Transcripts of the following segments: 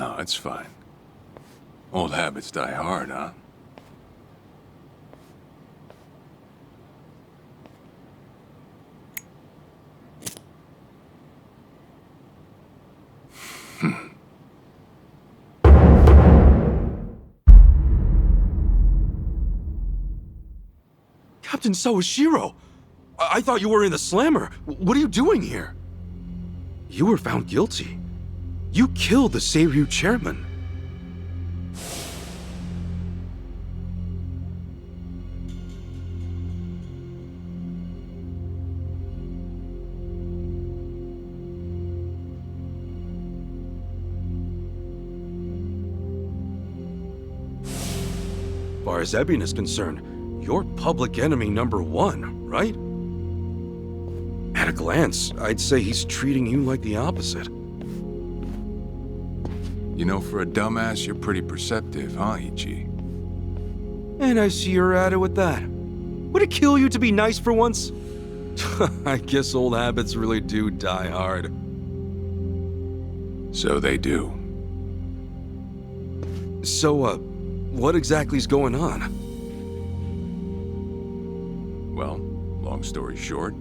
No, it's fine. Old habits die hard, huh? Captain Sawashiro! I thought you were in the slammer. What are you doing here? You were found guilty. You killed the Seiryu chairman. As far as Ebion is concerned, you're public enemy #1, right? At a glance, I'd say he's treating you like the opposite. You know, for a dumbass, you're pretty perceptive, huh, Ichi? And I see you're at it with that. Would it kill you to be nice for once? I guess old habits really do die hard. So they do. So, what exactly's going on? Well, long story short,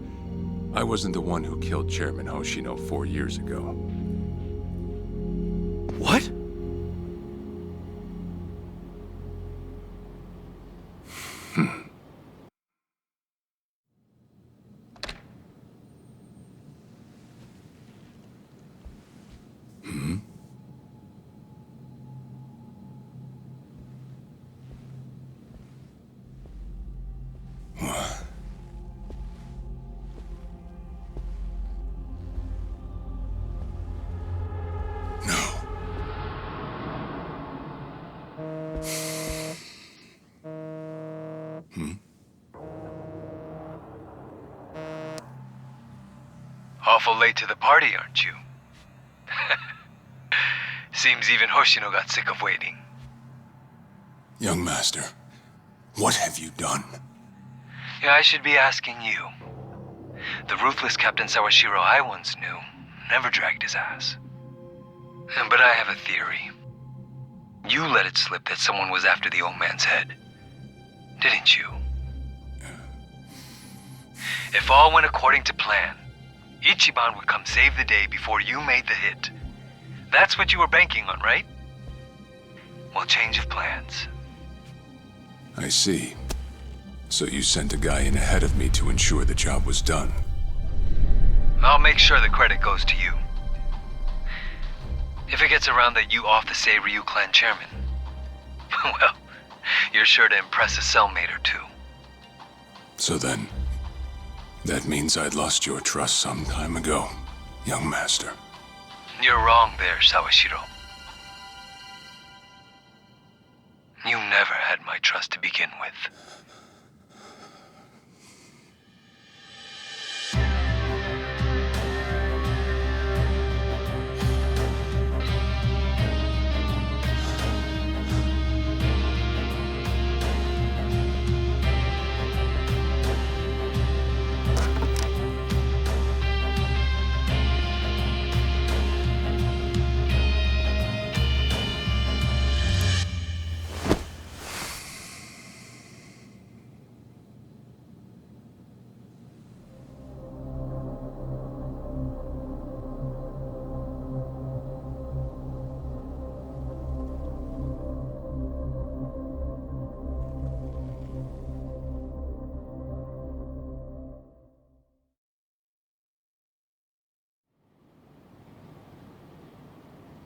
I wasn't the one who killed Chairman Hoshino 4 years ago. What? Awful late to the party, aren't you? Seems even Hoshino got sick of waiting. Young master, what have you done? Yeah, I should be asking you. The ruthless Captain Sawashiro I once knew never dragged his ass. But I have a theory. You let it slip that someone was after the old man's head, didn't you? If all went according to plan, Ichiban would come save the day before you made the hit. That's what you were banking on, right? Well, change of plans. I see. So you sent a guy in ahead of me to ensure the job was done. I'll make sure the credit goes to you. If it gets around that you off the Seiryu clan chairman, well, you're sure to impress a cellmate or two. So then, that means I'd lost your trust some time ago, young master. You're wrong there, Sawashiro. You never had my trust to begin with.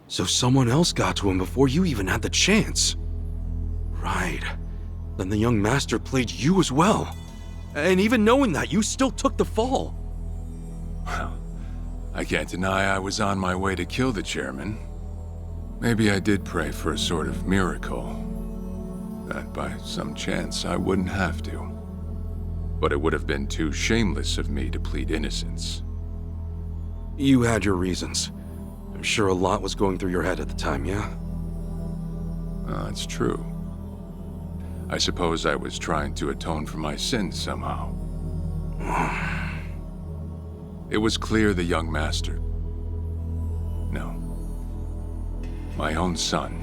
So someone else got to him before you even had the chance. Right. Then the young master played you as well. And even knowing that, you still took the fall. Well, I can't deny I was on my way to kill the chairman. Maybe I did pray for a sort of miracle. That by some chance I wouldn't have to. But it would have been too shameless of me to plead innocence. You had your reasons. I'm sure a lot was going through your head at the time, yeah? That's true. I suppose I was trying to atone for my sins somehow. It was clear the young master... No. My own son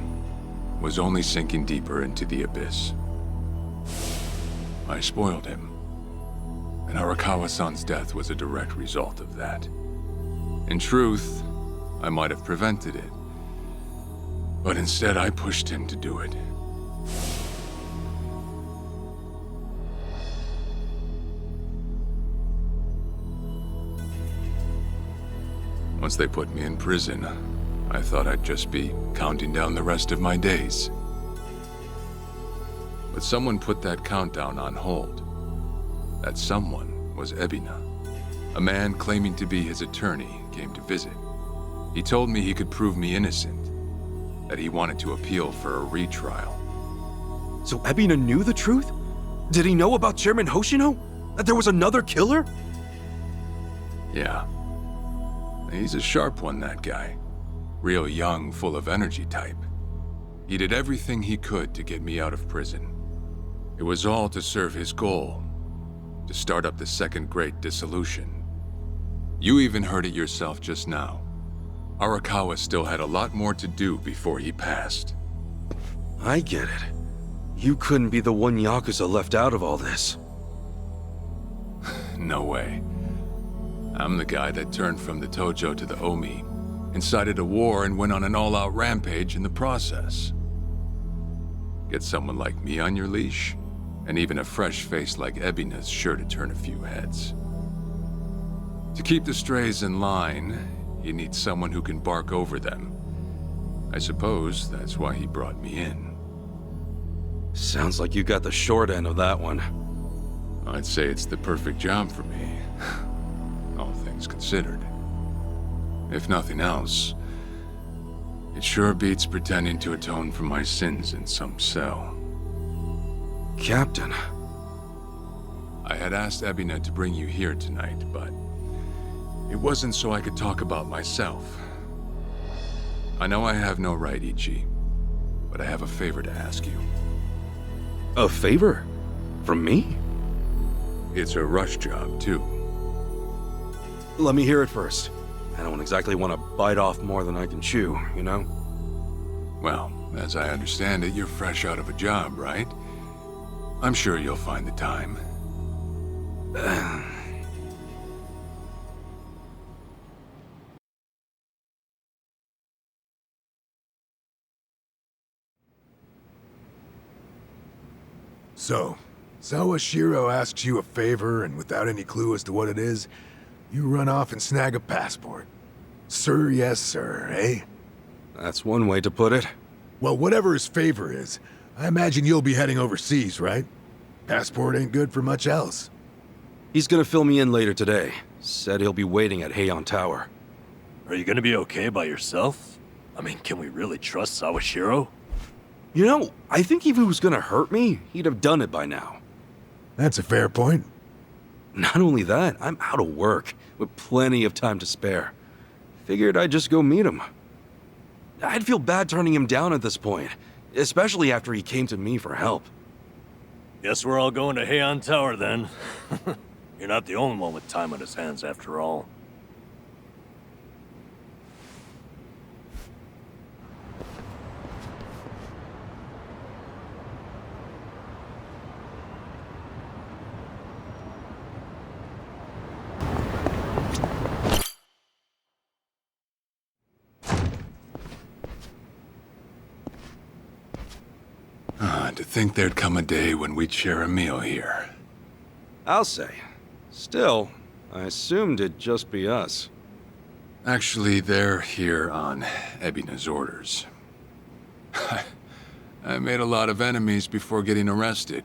was only sinking deeper into the abyss. I spoiled him, and Arakawa-san's death was a direct result of that. In truth, I might have prevented it, but instead I pushed him to do it. Once they put me in prison, I thought I'd just be counting down the rest of my days. But someone put that countdown on hold. That someone was Ebina. A man claiming to be his attorney came to visit. He told me he could prove me innocent, that he wanted to appeal for a retrial. So Ebina knew the truth? Did he know about Chairman Hoshino? That there was another killer? Yeah. He's a sharp one, that guy. Real young, full of energy type. He did everything he could to get me out of prison. It was all to serve his goal, to start up the Second Great Dissolution. You even heard it yourself just now. Arakawa still had a lot more to do before he passed. I get it. You couldn't be the one Yakuza left out of all this. No way. I'm the guy that turned from the Tojo to the Omi, incited a war and went on an all-out rampage in the process. Get someone like me on your leash, and even a fresh face like Ebina's sure to turn a few heads. To keep the strays in line, he needs someone who can bark over them. I suppose that's why he brought me in. Sounds like you got the short end of that one. I'd say it's the perfect job for me, all things considered. If nothing else, it sure beats pretending to atone for my sins in some cell. Captain. I had asked Ebina to bring you here tonight, but it wasn't so I could talk about myself. I know I have no right, Ichi, but I have a favor to ask you. A favor? From me? It's a rush job, too. Let me hear it first. I don't exactly want to bite off more than I can chew, you know? Well, as I understand it, you're fresh out of a job, right? I'm sure you'll find the time. So, Sawashiro asks you a favor, and without any clue as to what it is, you run off and snag a passport. Sir, yes, sir, eh? That's one way to put it. Well, whatever his favor is, I imagine you'll be heading overseas, right? Passport ain't good for much else. He's gonna fill me in later today. Said he'll be waiting at Heian Tower. Are you gonna be okay by yourself? I mean, can we really trust Sawashiro? You know, I think if he was gonna hurt me, he'd have done it by now. That's a fair point. Not only that, I'm out of work, with plenty of time to spare. Figured I'd just go meet him. I'd feel bad turning him down at this point, especially after he came to me for help. Guess we're all going to Heian Tower then. You're not the only one with time on his hands after all. To think there'd come a day when we'd share a meal here. I'll say. Still, I assumed it'd just be us. Actually, they're here on Ebina's orders. I made a lot of enemies before getting arrested.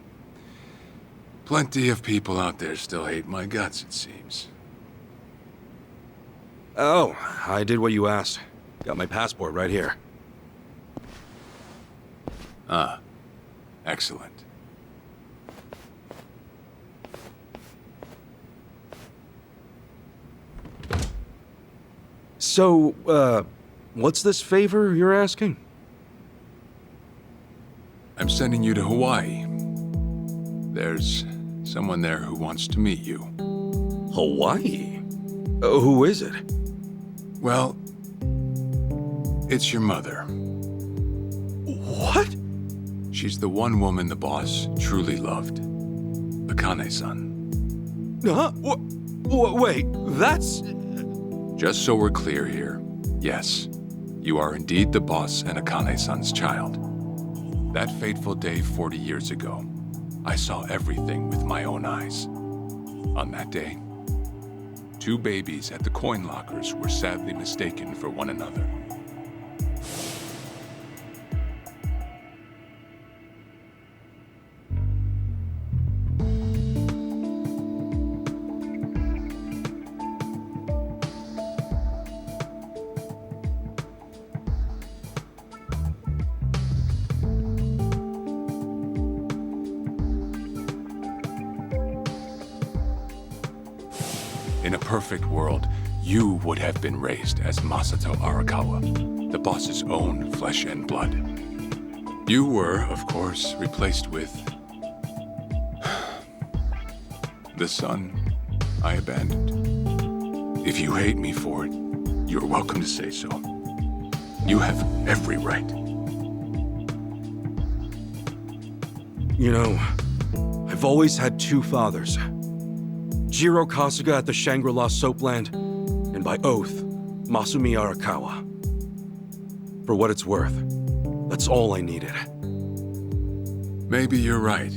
Plenty of people out there still hate my guts, it seems. Oh, I did what you asked. Got my passport right here. Ah, excellent. So, what's this favor you're asking? I'm sending you to Hawaii. There's someone there who wants to meet you. Hawaii? Who is it? Well, it's your mother. What? She's the one woman the boss truly loved. Akane-san. Huh? Wait, that's... Just so we're clear here, yes, you are indeed the boss and Akane-san's child. That fateful day 40 years ago, I saw everything with my own eyes. On that day, 2 babies at the coin lockers were sadly mistaken for one another. In a perfect world, you would have been raised as Masato Arakawa, the boss's own flesh and blood. You were, of course, replaced with... the son I abandoned. If you hate me for it, you're welcome to say so. You have every right. You know, I've always had 2 fathers. Jiro Kasuga at the Shangri-La Soapland, and by oath, Masumi Arakawa. For what it's worth, that's all I needed. Maybe you're right.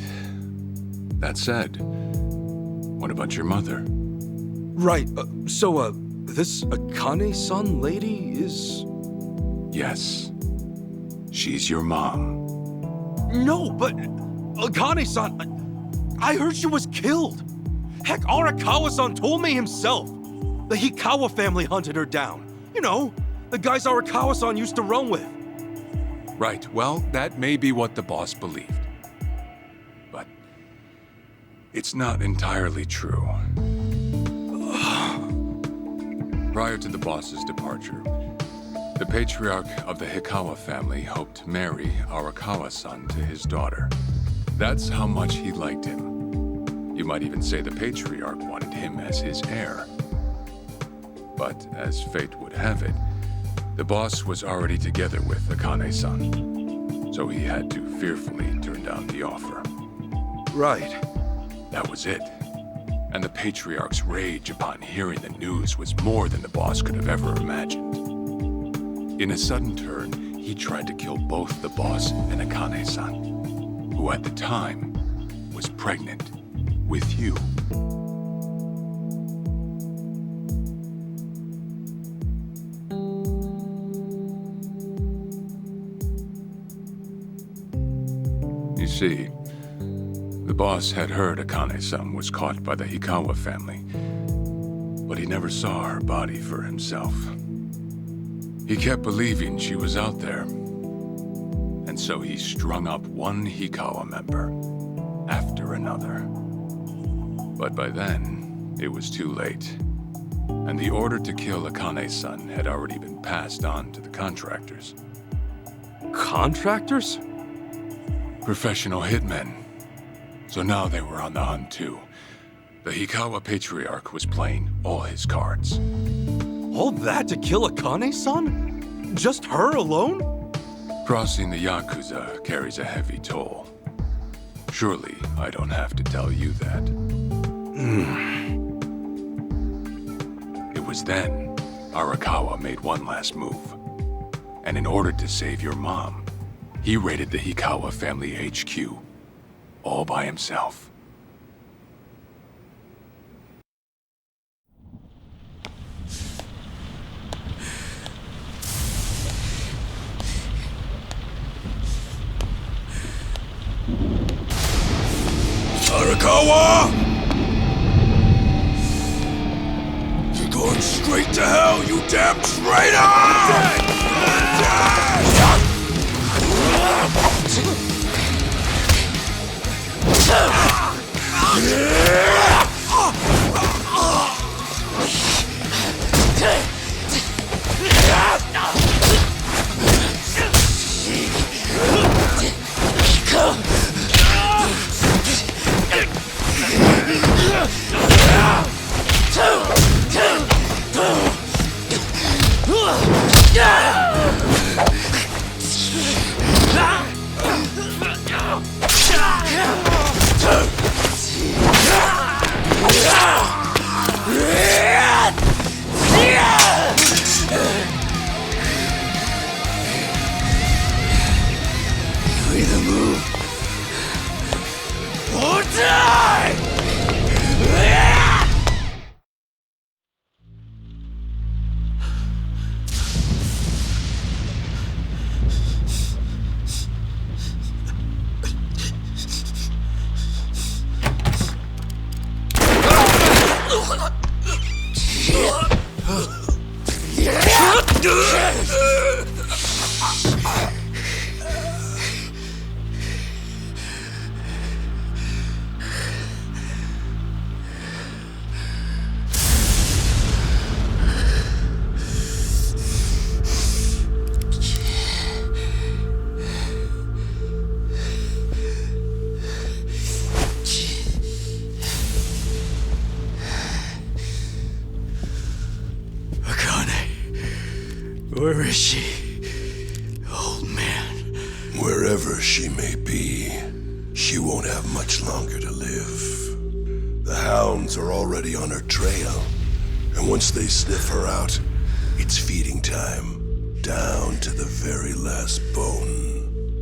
That said, what about your mother? Right, this Akane-san lady is... Yes. She's your mom. No, but Akane-san, I heard she was killed. Heck, Arakawa-san told me himself. The Hikawa family hunted her down. You know, the guys Arakawa-san used to run with. Right, well, that may be what the boss believed. But it's not entirely true. Prior to the boss's departure, the patriarch of the Hikawa family hoped to marry Arakawa-san to his daughter. That's how much he liked him. You might even say the patriarch wanted him as his heir. But as fate would have it, the boss was already together with Akane-san, so he had to fearfully turn down the offer. Right. That was it. And the patriarch's rage upon hearing the news was more than the boss could have ever imagined. In a sudden turn, he tried to kill both the boss and Akane-san, who at the time was pregnant with you. You see, the boss had heard Akane-san was caught by the Hikawa family, but he never saw her body for himself. He kept believing she was out there, and so he strung up one Hikawa member after another. But by then, it was too late, and the order to kill Akane-san had already been passed on to the contractors. Contractors? Professional hitmen. So now they were on the hunt too. The Hikawa patriarch was playing all his cards. All that to kill Akane-san? Just her alone? Crossing the Yakuza carries a heavy toll. Surely I don't have to tell you that. It was then Arakawa made one last move. And in order to save your mom, he raided the Hikawa family HQ, all by himself. Arakawa! You're going straight to hell, you damn traitor! Where is she? Old man. Wherever she may be, she won't have much longer to live. The hounds are already on her trail, and once they sniff her out, it's feeding time, down to the very last bone.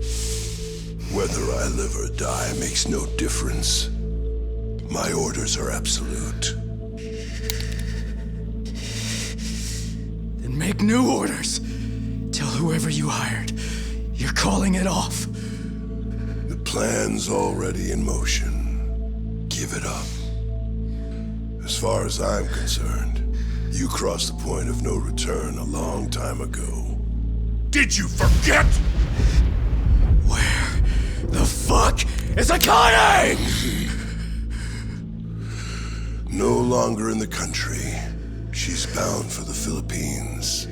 Whether I live or die makes no difference. My orders are absolute. Then make new orders. Tell whoever you hired, you're calling it off. The plan's already in motion. Give it up. As far as I'm concerned, you crossed the point of no return a long time ago. Did you forget? Where the fuck is Akane? No longer in the country. She's bound for the Philippines.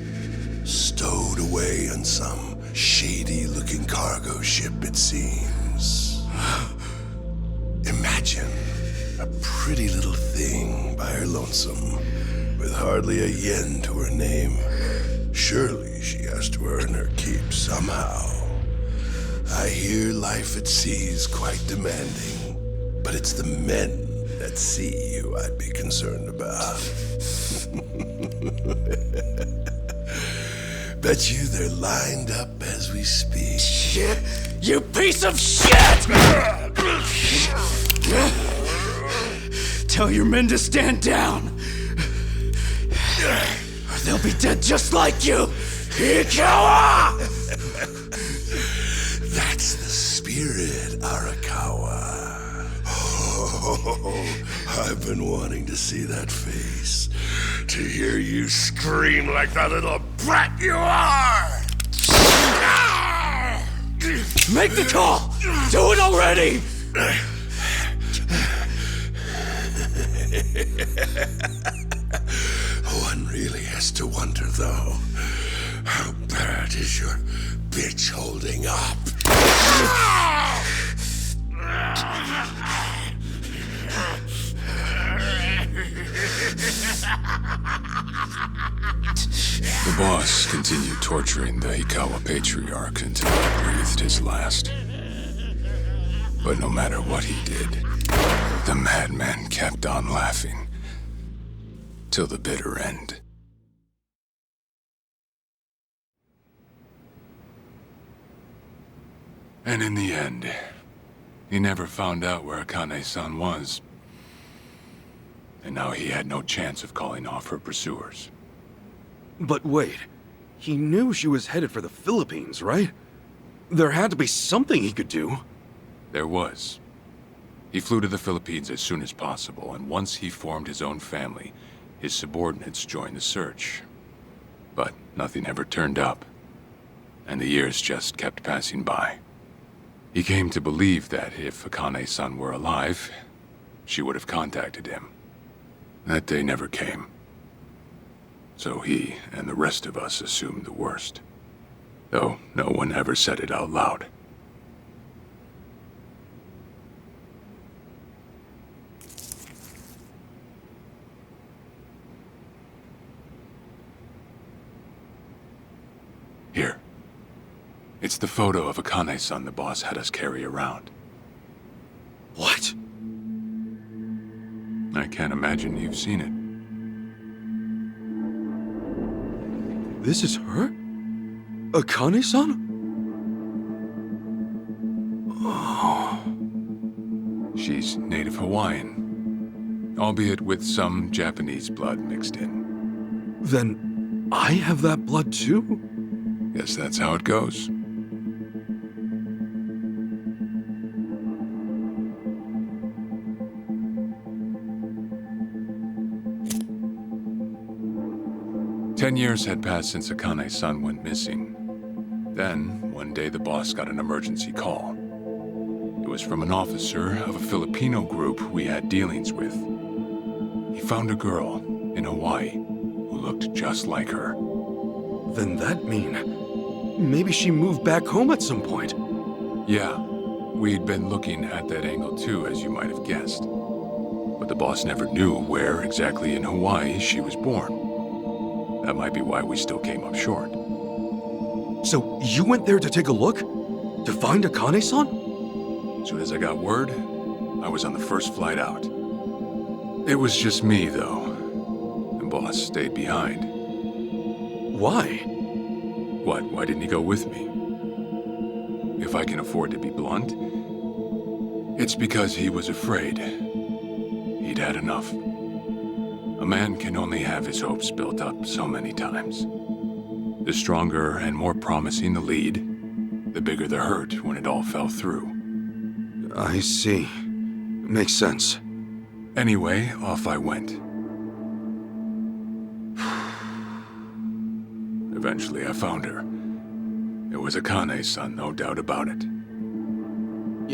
Stowed away on some shady-looking cargo ship, it seems. Imagine a pretty little thing by her lonesome, with hardly a yen to her name. Surely she has to earn her keep somehow. I hear life at sea is quite demanding, but it's the men at sea who I'd be concerned about. Bet you they're lined up as we speak. Shit! You piece of shit! Tell your men to stand down, or they'll be dead just like you, Ikawa! That's the spirit, Arakawa. Oh, I've been wanting to see that face. To hear you scream like the little brat you are! Make the call! Do it already! One really has to wonder, though, how bad is your bitch holding up? The boss continued torturing the Hikawa patriarch until he breathed his last. But no matter what he did, the madman kept on laughing. Till the bitter end. And in the end, he never found out where Akane-san was. And now he had no chance of calling off her pursuers. But wait, he knew she was headed for the Philippines, right? There had to be something he could do. There was. He flew to the Philippines as soon as possible, and once he formed his own family, his subordinates joined the search. But nothing ever turned up, and the years just kept passing by. He came to believe that if Akane-san were alive, she would have contacted him. That day never came. So he and the rest of us assumed the worst. Though no one ever said it out loud. Here. It's the photo of Akane-san the boss had us carry around. What? I can't imagine you've seen it. This is her? Akane-san? She's native Hawaiian, albeit with some Japanese blood mixed in. Then I have that blood too? Guess that's how it goes. 10 years had passed since Akane-san went missing. Then, one day the boss got an emergency call. It was from an officer of a Filipino group we had dealings with. He found a girl in Hawaii who looked just like her. Then that mean maybe she moved back home at some point. Yeah, we'd been looking at that angle too, as you might have guessed. But the boss never knew where exactly in Hawaii she was born. That might be why we still came up short. So you went there to take a look? To find Akane-san? Soon as I got word, I was on the first flight out. It was just me, though. The boss stayed behind. Why? What, why didn't he go with me? If I can afford to be blunt, it's because he was afraid. He'd had enough. A man can only have his hopes built up so many times. The stronger and more promising the lead, the bigger the hurt when it all fell through. I see. Makes sense. Anyway, off I went. Eventually, I found her. It was Akane-san, no doubt about it.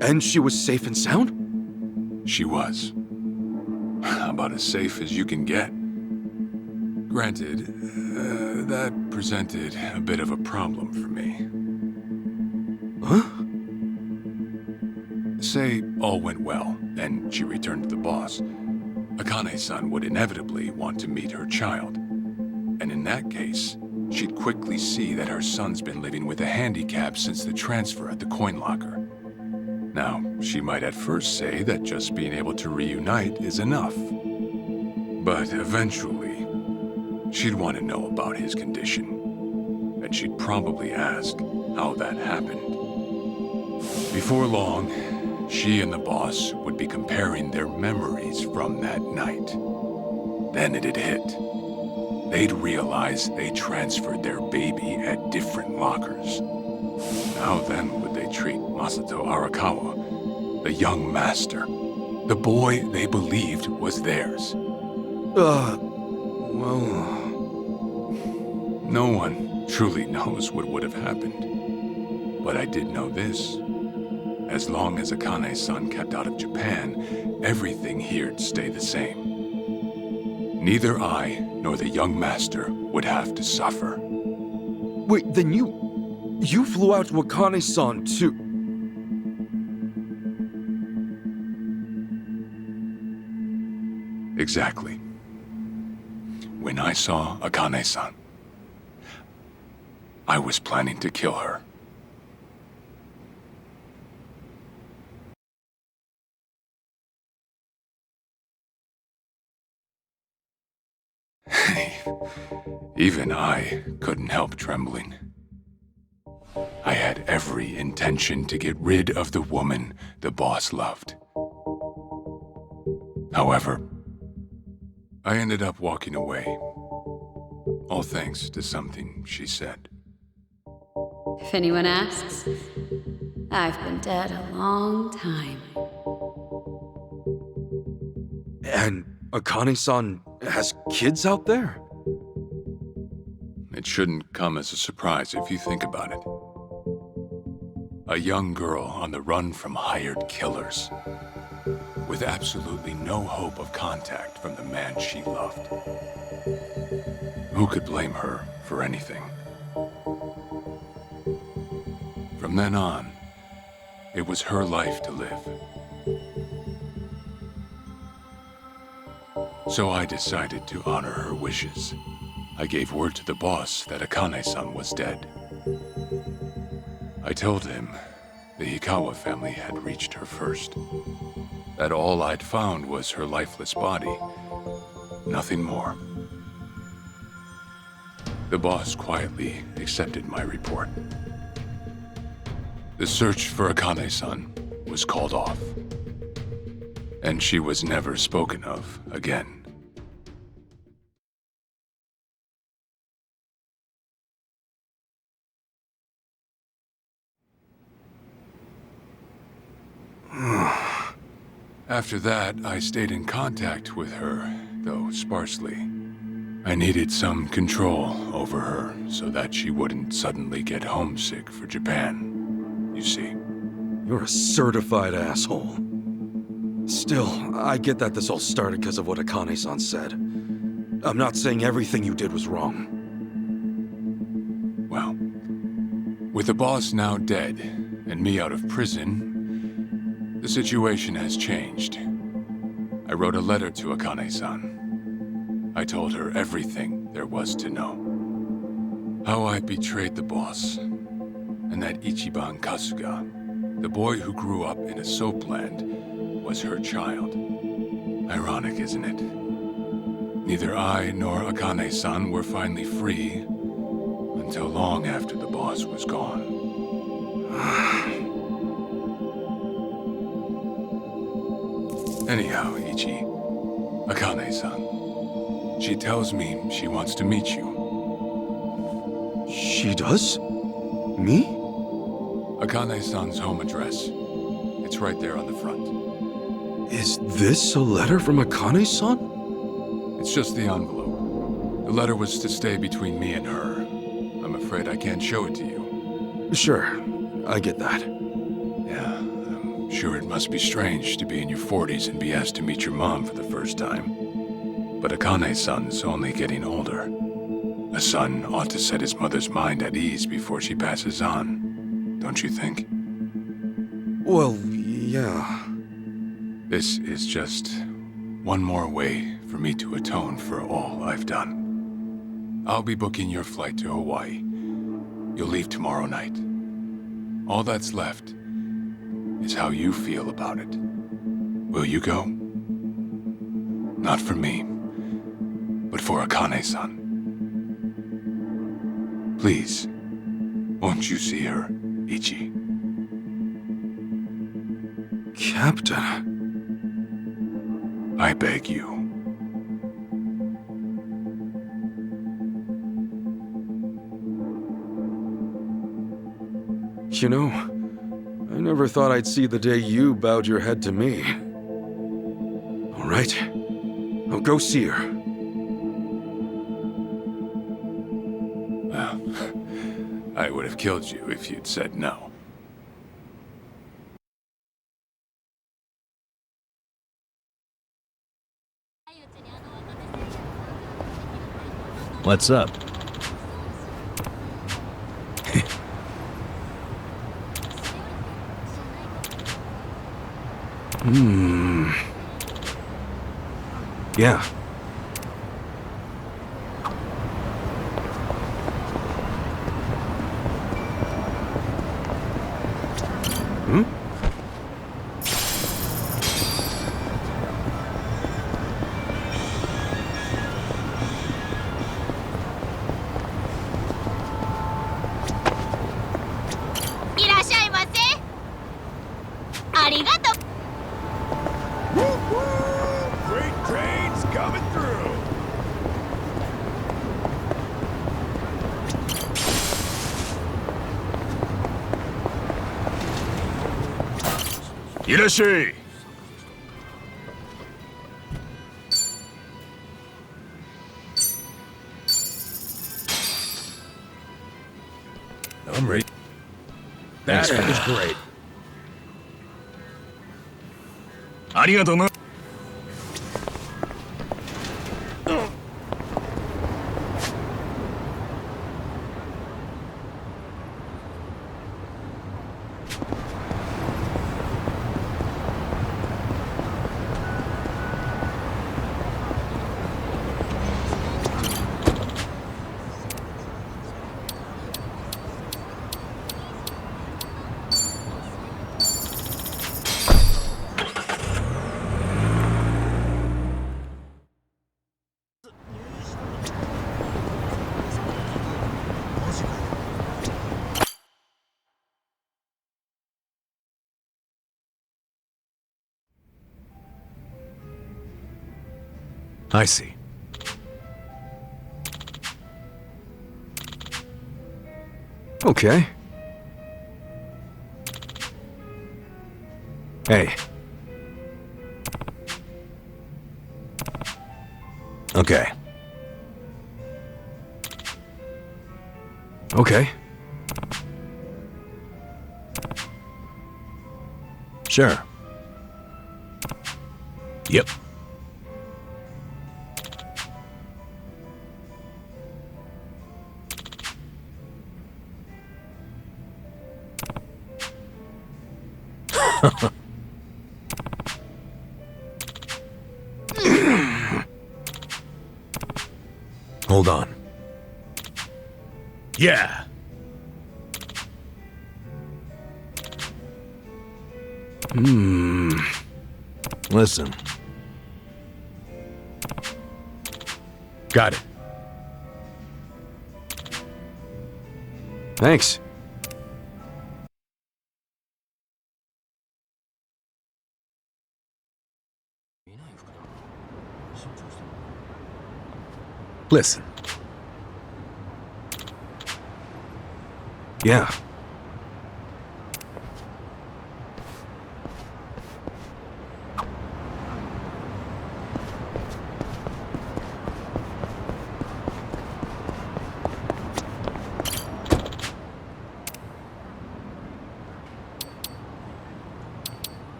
And she was safe and sound? She was. About as safe as you can get. Granted, that presented a bit of a problem for me. Huh? Say all went well, and she returned to the boss. Akane-san would inevitably want to meet her child. And in that case, she'd quickly see that her son's been living with a handicap since the transfer at the coin locker. Now, she might at first say that just being able to reunite is enough. But eventually, she'd want to know about his condition. And she'd probably ask how that happened. Before long, she and the boss would be comparing their memories from that night. Then it'd hit. They'd realize they transferred their baby at different lockers. How then would they treat Masato Arakawa, the young master, the boy they believed was theirs? Well... No one truly knows what would have happened. But I did know this. As long as Akane-san kept out of Japan, everything here'd stay the same. Neither I nor the young master would have to suffer. Wait, then you flew out to Akane-san too? Exactly. When I saw Akane-san, I was planning to kill her. Even I couldn't help trembling. I had every intention to get rid of the woman the boss loved. However, I ended up walking away, all thanks to something she said. If anyone asks, I've been dead a long time. And Akane-san has kids out there? It shouldn't come as a surprise if you think about it. A young girl on the run from hired killers, with absolutely no hope of contact from the man she loved. Who could blame her for anything? From then on, it was her life to live. So I decided to honor her wishes. I gave word to the boss that Akane-san was dead. I told him the Hikawa family had reached her first. That all I'd found was her lifeless body. Nothing more. The boss quietly accepted my report. The search for Akane-san was called off. And she was never spoken of again. After that, I stayed in contact with her, though sparsely. I needed some control over her so that she wouldn't suddenly get homesick for Japan. You see. You're a certified asshole. Still, I get that this all started because of what Akane-san said. I'm not saying everything you did was wrong. Well, with the boss now dead and me out of prison, the situation has changed. I wrote a letter to Akane-san. I told her everything there was to know. How I betrayed the boss, and that Ichiban Kasuga, the boy who grew up in a soapland, was her child. Ironic, isn't it? Neither I nor Akane-san were finally free until long after the boss was gone. Anyhow, Ichi, Akane-san, she tells me she wants to meet you. She does? Me? Akane-san's home address. It's right there on the front. Is this a letter from Akane-san? It's just the envelope. The letter was to stay between me and her. I'm afraid I can't show it to you. Sure, I get that. Yeah, I'm sure it must be strange to be in your 40s and be asked to meet your mom for the first time. But Akane-san's only getting older. A son ought to set his mother's mind at ease before she passes on. Don't you think? Well, yeah. This is just one more way for me to atone for all I've done. I'll be booking your flight to Hawaii. You'll leave tomorrow night. All that's left is how you feel about it. Will you go? Not for me, but for Akane-san. Please, won't you see her, Ichi? Captain. I beg you. You know, I never thought I'd see the day you bowed your head to me. All right, I'll go see her. Well, I would have killed you if you'd said no. What's up? Yeah. Hmm? Great trains coming through. いらっしゃい。I'm ready. That is great. ありがとうな。I see. Okay. Hey. Okay. Okay. Sure. Yep. Hold on. Yeah. Listen. Got it. Thanks. Listen. Yeah.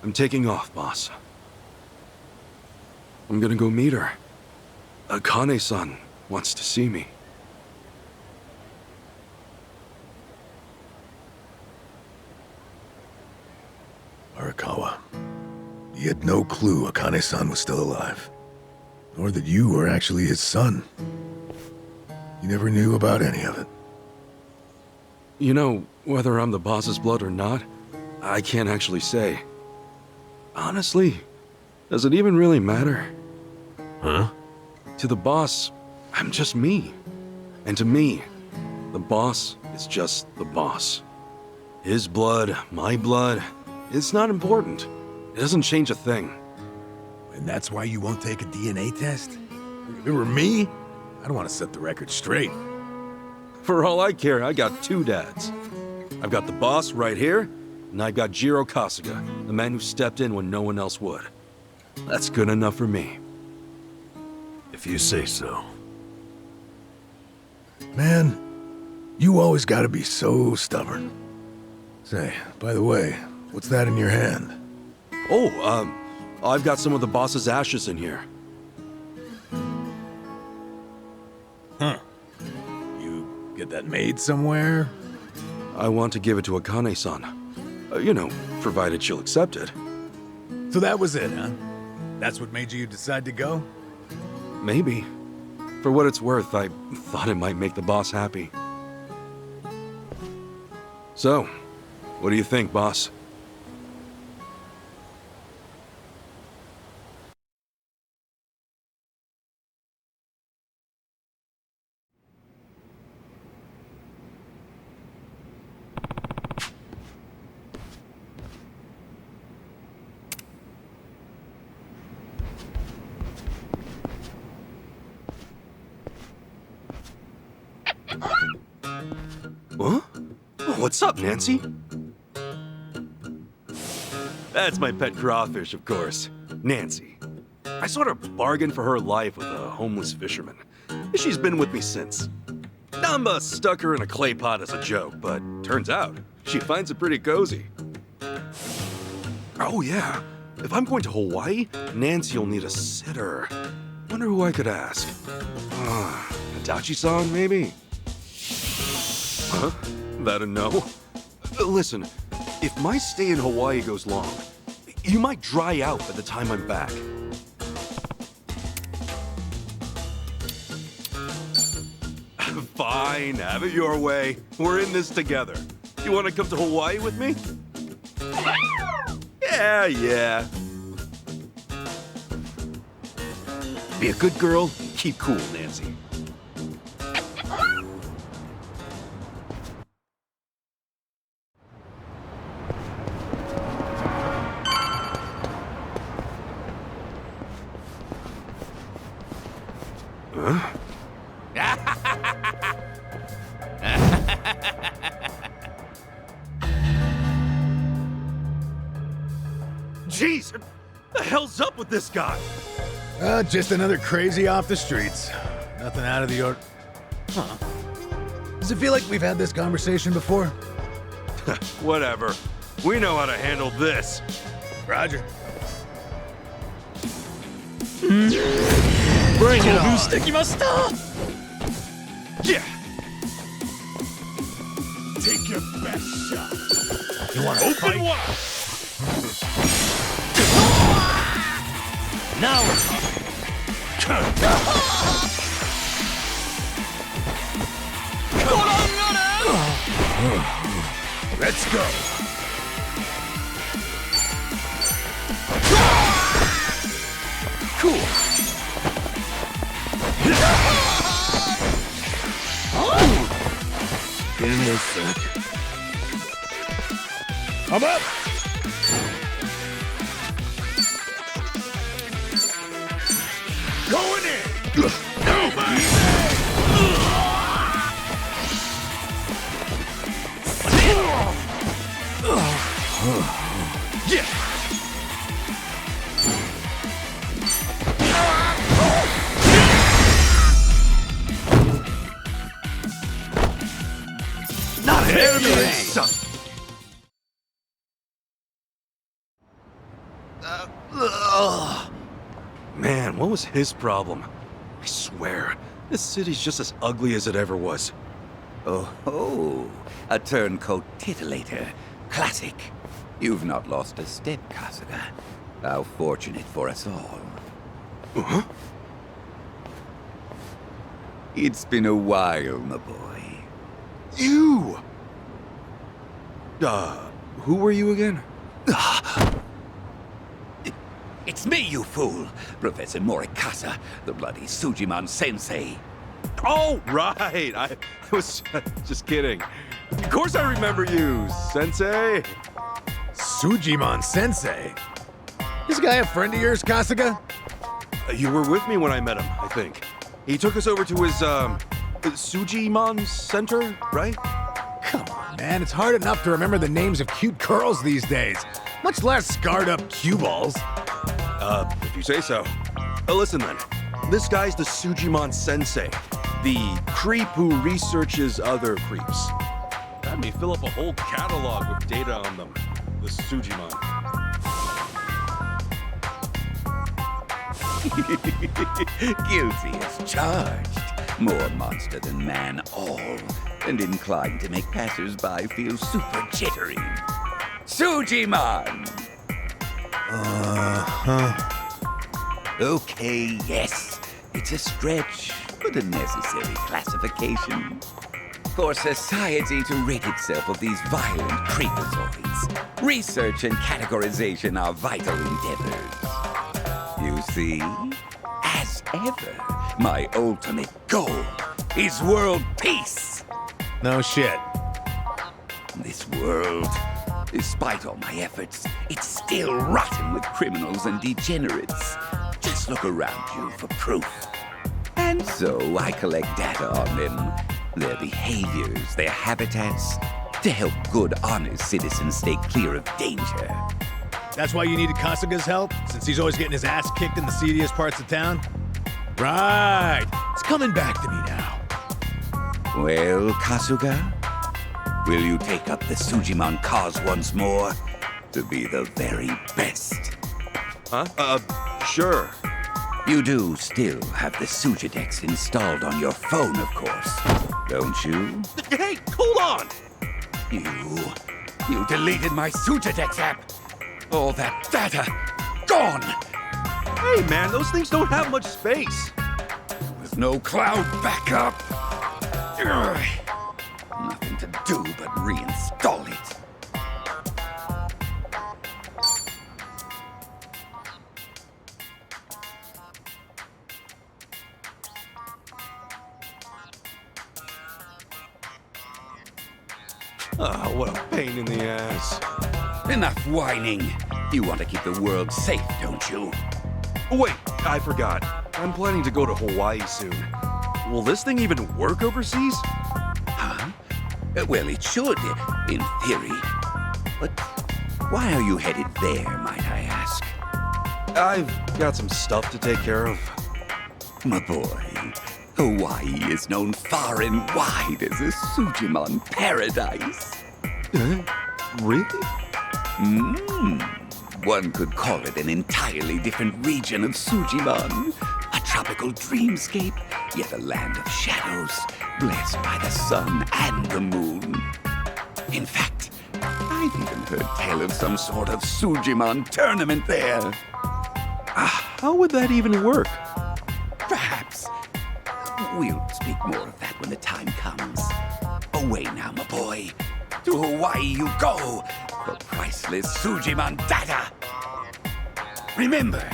I'm taking off, boss. I'm gonna go meet her. Akane-san wants to see me. Arakawa, you had no clue Akane-san was still alive. Nor that you were actually his son. You never knew about any of it. You know, whether I'm the boss's blood or not, I can't actually say. Honestly, does it even really matter? Huh? To the boss, I'm just me. And to me, the boss is just the boss. His blood, my blood, it's not important. It doesn't change a thing. And that's why you won't take a DNA test? If it were me, I'd want to set the record straight. For all I care, I got two dads. I've got the boss right here, and I've got Jiro Kasuga, the man who stepped in when no one else would. That's good enough for me. If you say so. Man, you always gotta be so stubborn. Say, by the way, what's that in your hand? Oh, I've got some of the boss's ashes in here. Huh. You get that made somewhere? I want to give it to Akane-san. You know, provided she'll accept it. So that was it, huh? That's what made you decide to go? Maybe. For what it's worth, I thought it might make the boss happy. So, what do you think, boss? Huh? Oh, what's up, Nancy? That's my pet crawfish, of course. Nancy. I sort of bargained for her life with a homeless fisherman. She's been with me since. Namba stuck her in a clay pot as a joke, but turns out she finds it pretty cozy. Oh yeah, if I'm going to Hawaii, Nancy'll need a sitter. Wonder who I could ask. Adachi-san, maybe? Huh? That a no? Listen, if my stay in Hawaii goes long, you might dry out by the time I'm back. Fine, have it your way. We're in this together. You want to come to Hawaii with me? Yeah. Be a good girl, keep cool, Nancy. Huh? Jeez, what the hell's up with this guy? Just another crazy off the streets. Nothing out of the ordinary. Huh. Does it feel like we've had this conversation before? Whatever. We know how to handle this. Roger. Bring it on. Yeah. Take your best shot. You want to Open fight? wide. Now we're Let's go. cool. Give me a sec. I'm up. Going in. Yeah. Not an There Man, what was his problem? I swear, this city's just as ugly as it ever was. Oh, a turncoat titillator. Classic. You've not lost a step, Kasuga. How fortunate for us all. Huh? It's been a while, my boy. You! Who were you again? It's me, you fool! Professor Morikasa, the bloody Sujimon sensei. Oh, right! I was just kidding. Of course I remember you, Sensei! Sujimon Sensei? This guy a friend of yours, Kasuga? You were with me when I met him, I think. He took us over to his, Sujimon Center, right? Come on, man. It's hard enough to remember the names of cute girls these days, much less scarred-up cue balls. If you say so. Listen then. This guy's the Sujimon Sensei, the creep who researches other creeps. Had me fill up a whole catalog with data on them. The Sujimon. Guilty as charged. More monster than man all, and inclined to make passers-by feel super jittery. Sujimon! Okay, yes. It's a stretch, but a necessary classification. For society to rid itself of these violent creepazoids, research and categorization are vital endeavors. You see, as ever, my ultimate goal is world peace. No shit. This world, despite all my efforts, it's still rotten with criminals and degenerates. Just look around you for proof. And so I collect data on them, their behaviors, their habitats, to help good, honest citizens stay clear of danger. That's why you needed Kasuga's help, since he's always getting his ass kicked in the seediest parts of town? Right. It's coming back to me now. Well, Kasuga, will you take up the Sujimon cause once more to be the very best? Huh? Sure. You do still have the Sujidex installed on your phone, of course, don't you? Hey, hold on! You deleted my Sujidex app. All that data, gone! Hey, man, those things don't have much space. With no cloud backup. Ugh. Nothing to do but reinstall it. Oh, what a pain in the ass. Enough whining. You want to keep the world safe, don't you? Wait, I forgot. I'm planning to go to Hawaii soon. Will this thing even work overseas? Huh? Well, it should, in theory. But Why are you headed there, might I ask? I've got some stuff to take care of. My boy, Hawaii is known far and wide as a Sujimon paradise. Really? One could call it an entirely different region of Sujimon. A tropical dreamscape, yet a land of shadows, blessed by the sun and the moon. In fact, I've even heard tale of some sort of Sujimon tournament there. How would that even work? Perhaps. We'll speak more of that when the time comes. Away now, my boy. To Hawaii you go for priceless Sujimon data. Remember,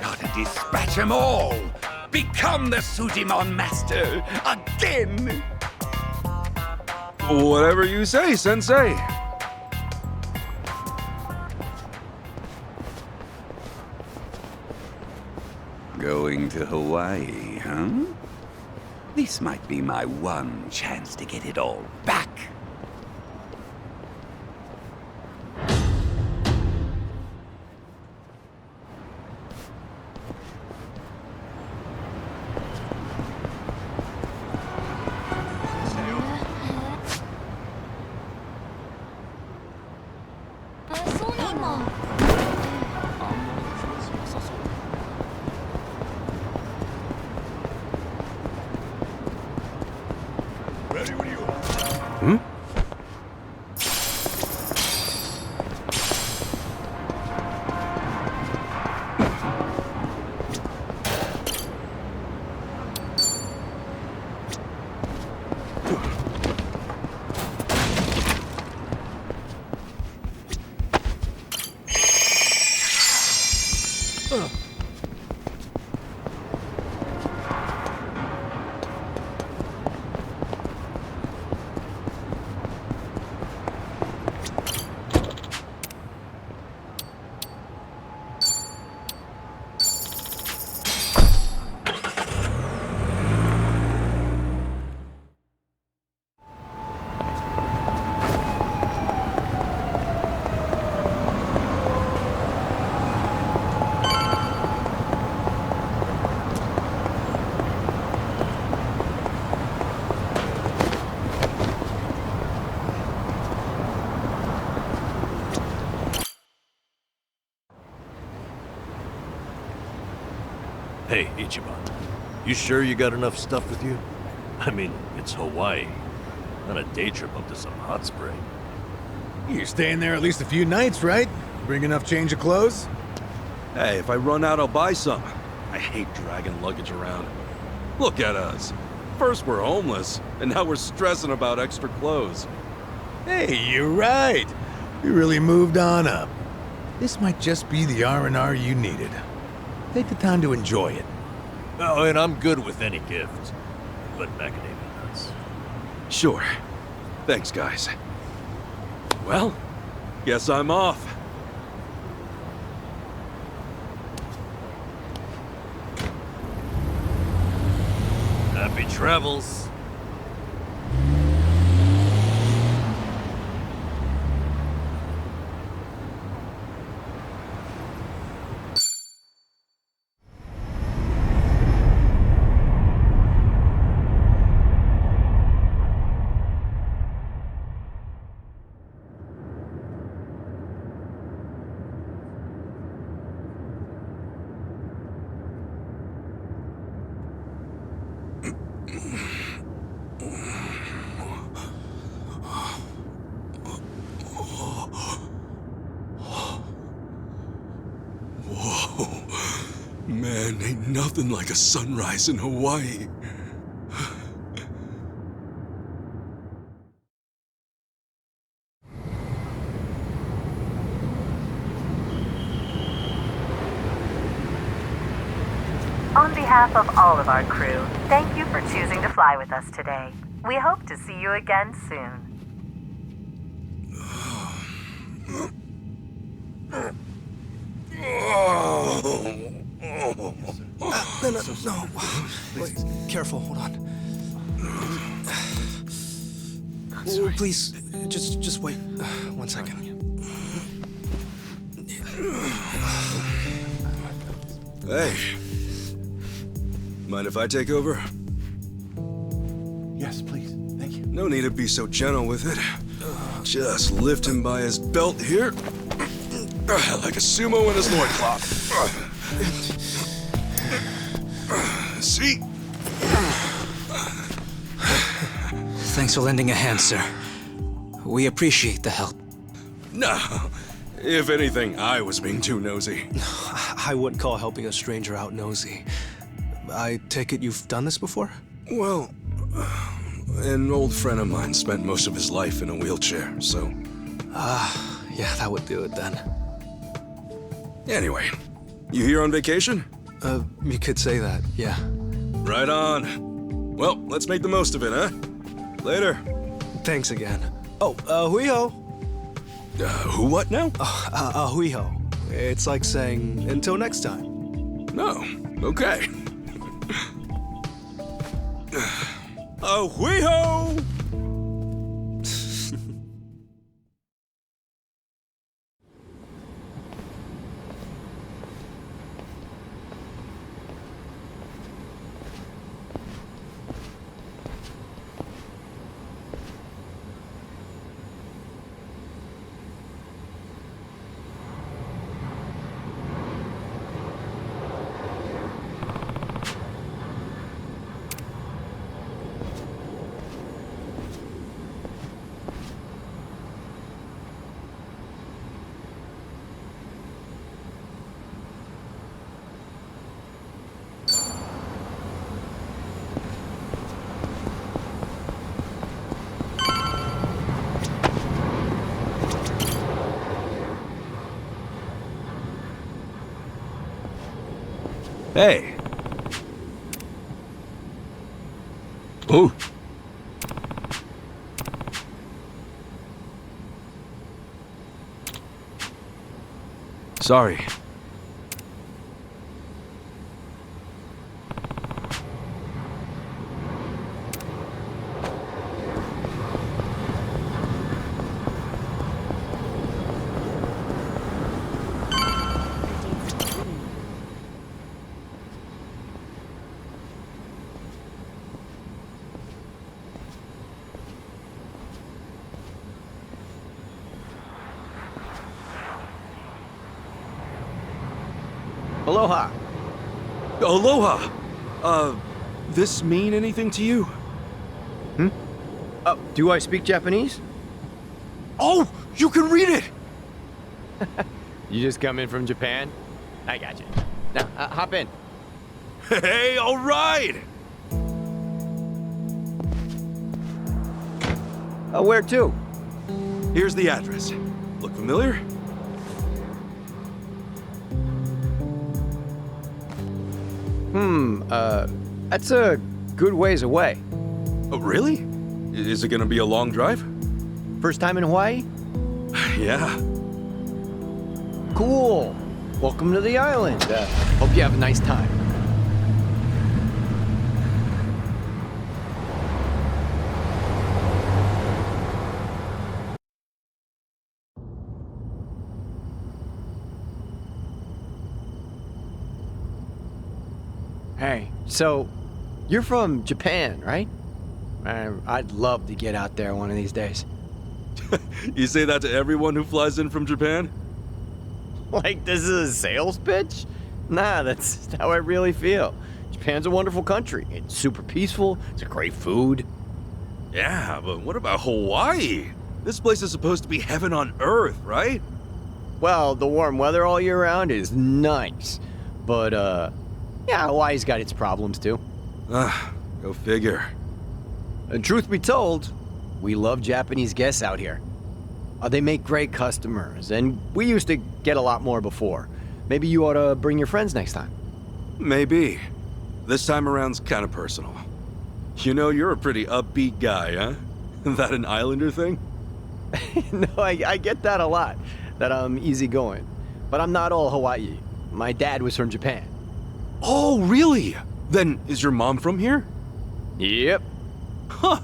gotta dispatch 'em all. Become the Sujimon master again. Whatever you say, Sensei. Going to Hawaii, huh? This might be my one chance to get it all back. Hey, Ichiban. You sure you got enough stuff with you? I mean, it's Hawaii. Not a day trip up to some hot spring. You're staying there at least a few nights, right? Bring enough change of clothes? Hey, if I run out, I'll buy some. I hate dragging luggage around. Look at us. First we're homeless, and now we're stressing about extra clothes. Hey, you're right. You really moved on up. This might just be the R&R you needed. Take the time to enjoy it. Oh, and I'm good with any gift. But macadamia nuts. Sure. Thanks, guys. Well, guess I'm off. Happy travels. Man, ain't nothing like a sunrise in Hawaii. On behalf of all of our crew, thank you for choosing to fly with us today. We hope to see you again soon. No. Wait, careful, hold on. Oh, please, just wait 1 second. Hey. Mind if I take over? Yes, please. Thank you. No need to be so gentle with it. Just lift him by his belt here. Like a sumo in his loincloth. See? Thanks for lending a hand, sir. We appreciate the help. No. If anything, I was being too nosy. I wouldn't call helping a stranger out nosy. I take it you've done this before? Well, an old friend of mine spent most of his life in a wheelchair, so... Yeah, that would do it then. Anyway, you here on vacation? You could say that, yeah. Right on. Well, let's make the most of it, huh? Later. Thanks again. Oh, hui-ho. Who what now? Hui-ho. It's like saying, until next time. No, okay. Hui-ho! Hey. Oh. Sorry. Aloha. Aloha. This mean anything to you? Do I speak Japanese? Oh, you can read it! You just come in from Japan? I got you. Now, hop in. Hey, all right! Where to? Here's the address. Look familiar? That's a good ways away. Oh, really? Is it gonna be a long drive? First time in Hawaii? Yeah. Cool. Welcome to the island. Hope you have a nice time. Hey, so you're from Japan, right? I'd love to get out there one of these days. You say that to everyone who flies in from Japan? Like this is a sales pitch? Nah, that's how I really feel. Japan's a wonderful country. It's super peaceful. It's a great food. Yeah, but what about Hawaii? This place is supposed to be heaven on earth, right? Well, the warm weather all year round is nice. But, yeah, Hawaii's got its problems too. Go figure. And truth be told, we love Japanese guests out here. They make great customers, and we used to get a lot more before. Maybe you ought to bring your friends next time. Maybe. This time around's kind of personal. You know, you're a pretty upbeat guy, huh? That an islander thing? No, I get that a lot, that I'm easygoing. But I'm not all Hawaii. My dad was from Japan. Oh, really? Then is your mom from here? Yep. Huh.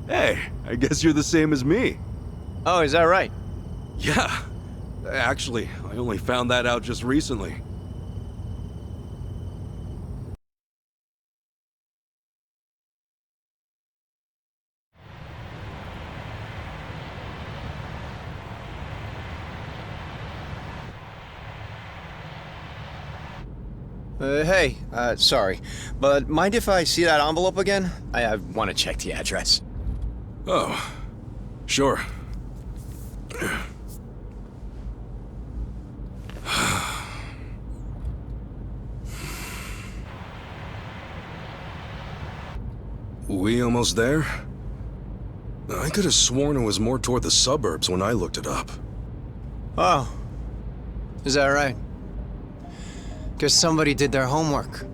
Hey, I guess you're the same as me. Oh, is that right? Yeah. Actually, I only found that out just recently. Hey, sorry, but mind if I see that envelope again? I want to check the address. Oh, sure. We almost there? I could have sworn it was more toward the suburbs when I looked it up. Oh. Is that right? Guess somebody did their homework.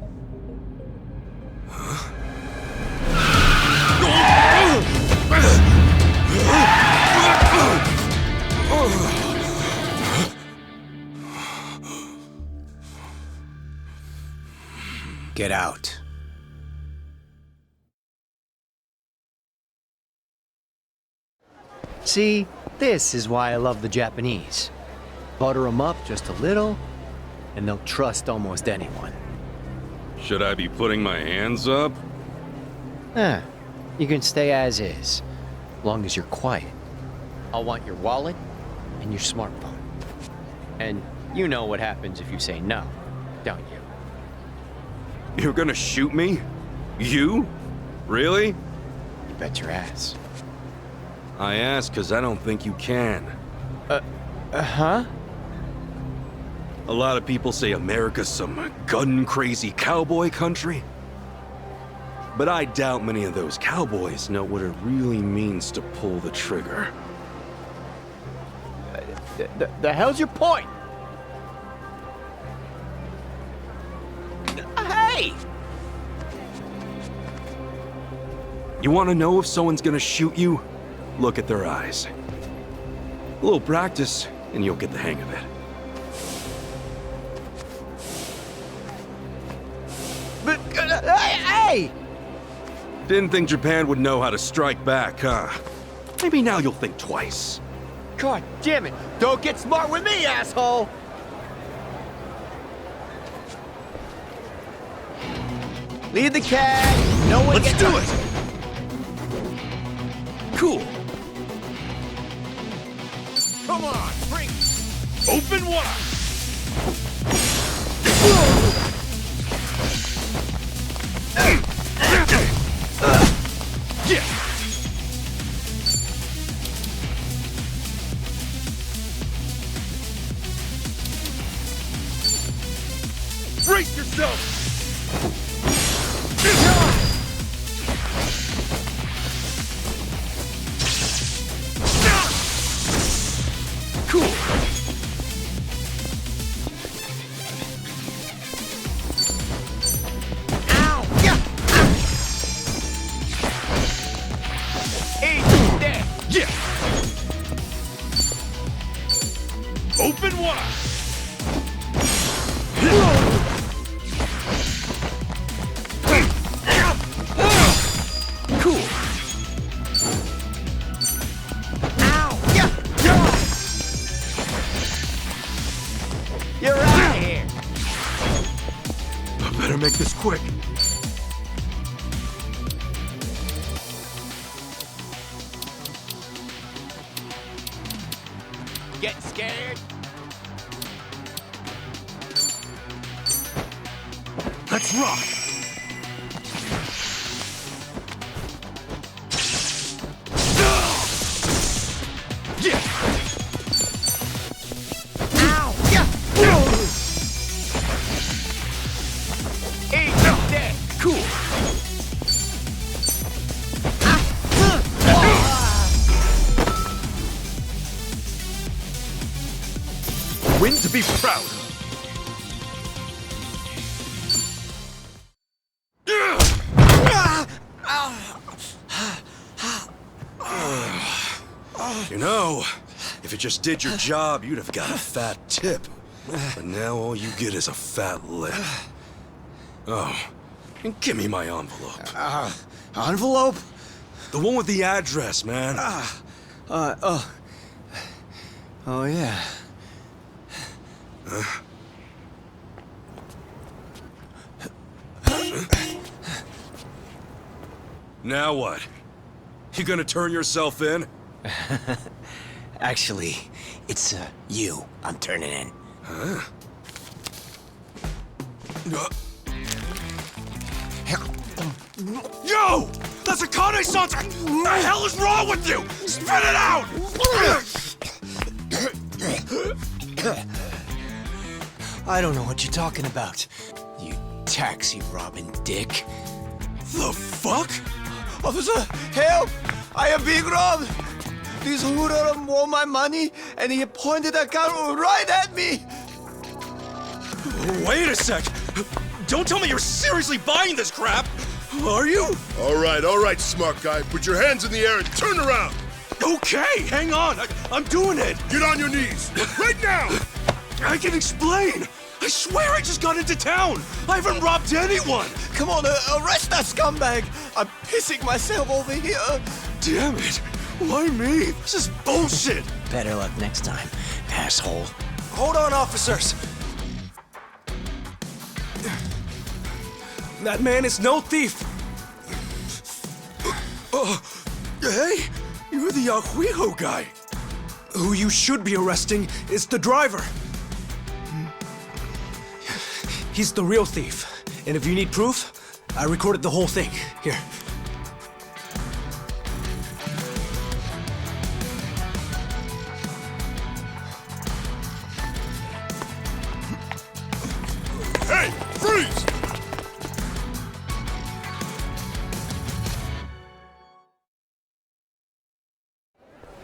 Get out. See, this is why I love the Japanese. Butter them up just a little, and they'll trust almost anyone. Should I be putting my hands up? You can stay as is, long as you're quiet. I'll want your wallet and your smartphone. And you know what happens if you say no, don't you? You're gonna shoot me? You? Really? You bet your ass. I ask because I don't think you can. Huh? A lot of people say America's some gun-crazy cowboy country. But I doubt many of those cowboys know what it really means to pull the trigger. The hell's your point? Hey! You want to know if someone's gonna shoot you? Look at their eyes. A little practice, and you'll get the hang of it. But, hey! Didn't think Japan would know how to strike back, huh? Maybe now you'll think twice. God damn it! Don't get smart with me, asshole! Lead the cab. No one Let's gets do up. it! Cool. Come on, bring. Open wide. Yeah. Brace yourself. Cool. Ow! Yeah! Eat that! Yeah. Open wide. Cool. Ow! Yeah! You're out of here! I better make this quick. Getting scared? Let's rock. Yeah. Ow! Yeah! Eat that! Cool. Win to be proud of. You know, if you just did your job, you'd have got a fat tip. But now all you get is a fat lip. Oh, and give me my envelope. Envelope? The one with the address, man. Oh, yeah. Now what? You gonna turn yourself in? Actually, it's you I'm turning in. Huh? Yo! That's a connaissance! What the hell is wrong with you? Spit it out! I don't know what you're talking about, you taxi-robbing dick. The fuck? Officer, help! I am being robbed! This hoodlum won my money, and he pointed a gun right at me! Wait a sec! Don't tell me you're seriously buying this crap! Are you? All right, smart guy. Put your hands in the air and turn around. Okay, hang on. I'm doing it. Get on your knees. Right now. I can explain. I swear I just got into town. I haven't robbed anyone. Come on, arrest that scumbag! I'm pissing myself over here! Damn it. Why me? This is bullshit. Better luck next time, asshole. Hold on, officers. That man is no thief. Hey, you're the Ahuijo guy. Who you should be arresting is the driver. He's the real thief. And if you need proof, I recorded the whole thing. Here. Hey, freeze!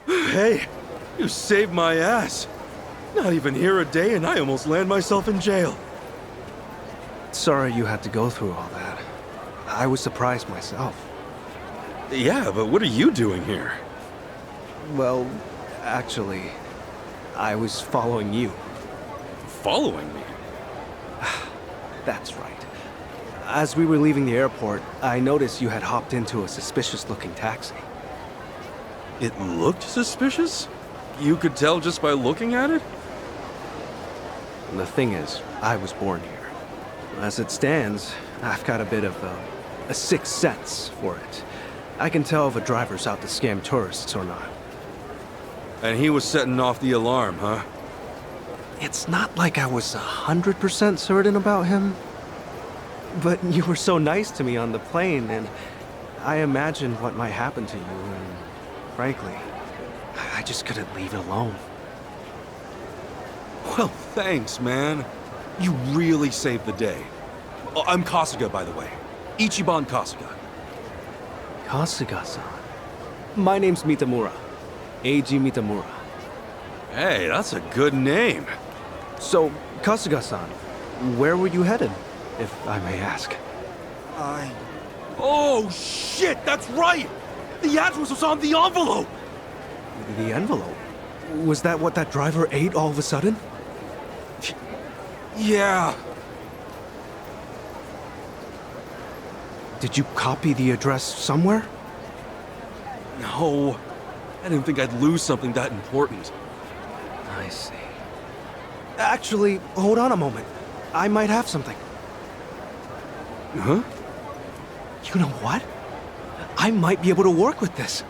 Hey, you saved my ass. Not even here a day and I almost land myself in jail. Sorry you had to go through all that. I was surprised myself. Yeah, but what are you doing here? Well, actually, I was following you. Following me? That's right. As we were leaving the airport, I noticed you had hopped into a suspicious-looking taxi. It looked suspicious? You could tell just by looking at it? And the thing is, I was born here. As it stands, I've got a bit of a sixth sense for it. I can tell if a driver's out to scam tourists or not. And he was setting off the alarm, huh? It's not like I was 100% certain about him. But you were so nice to me on the plane, and I imagined what might happen to you, and frankly, I just couldn't leave it alone. Well, thanks, man. You really saved the day. Oh, I'm Kasuga, by the way. Ichiban Kasuga. Kasuga-san. My name's Mitamura. Eiji Mitamura. Hey, that's a good name. So, Kasuga-san, where were you headed, if I may ask? Oh, shit, that's right! The address was on the envelope! The envelope? Was that what that driver ate all of a sudden? Yeah. Did you copy the address somewhere? No. I didn't think I'd lose something that important. I see. Actually, hold on a moment. I might have something. Huh? You know what? I might be able to work with this.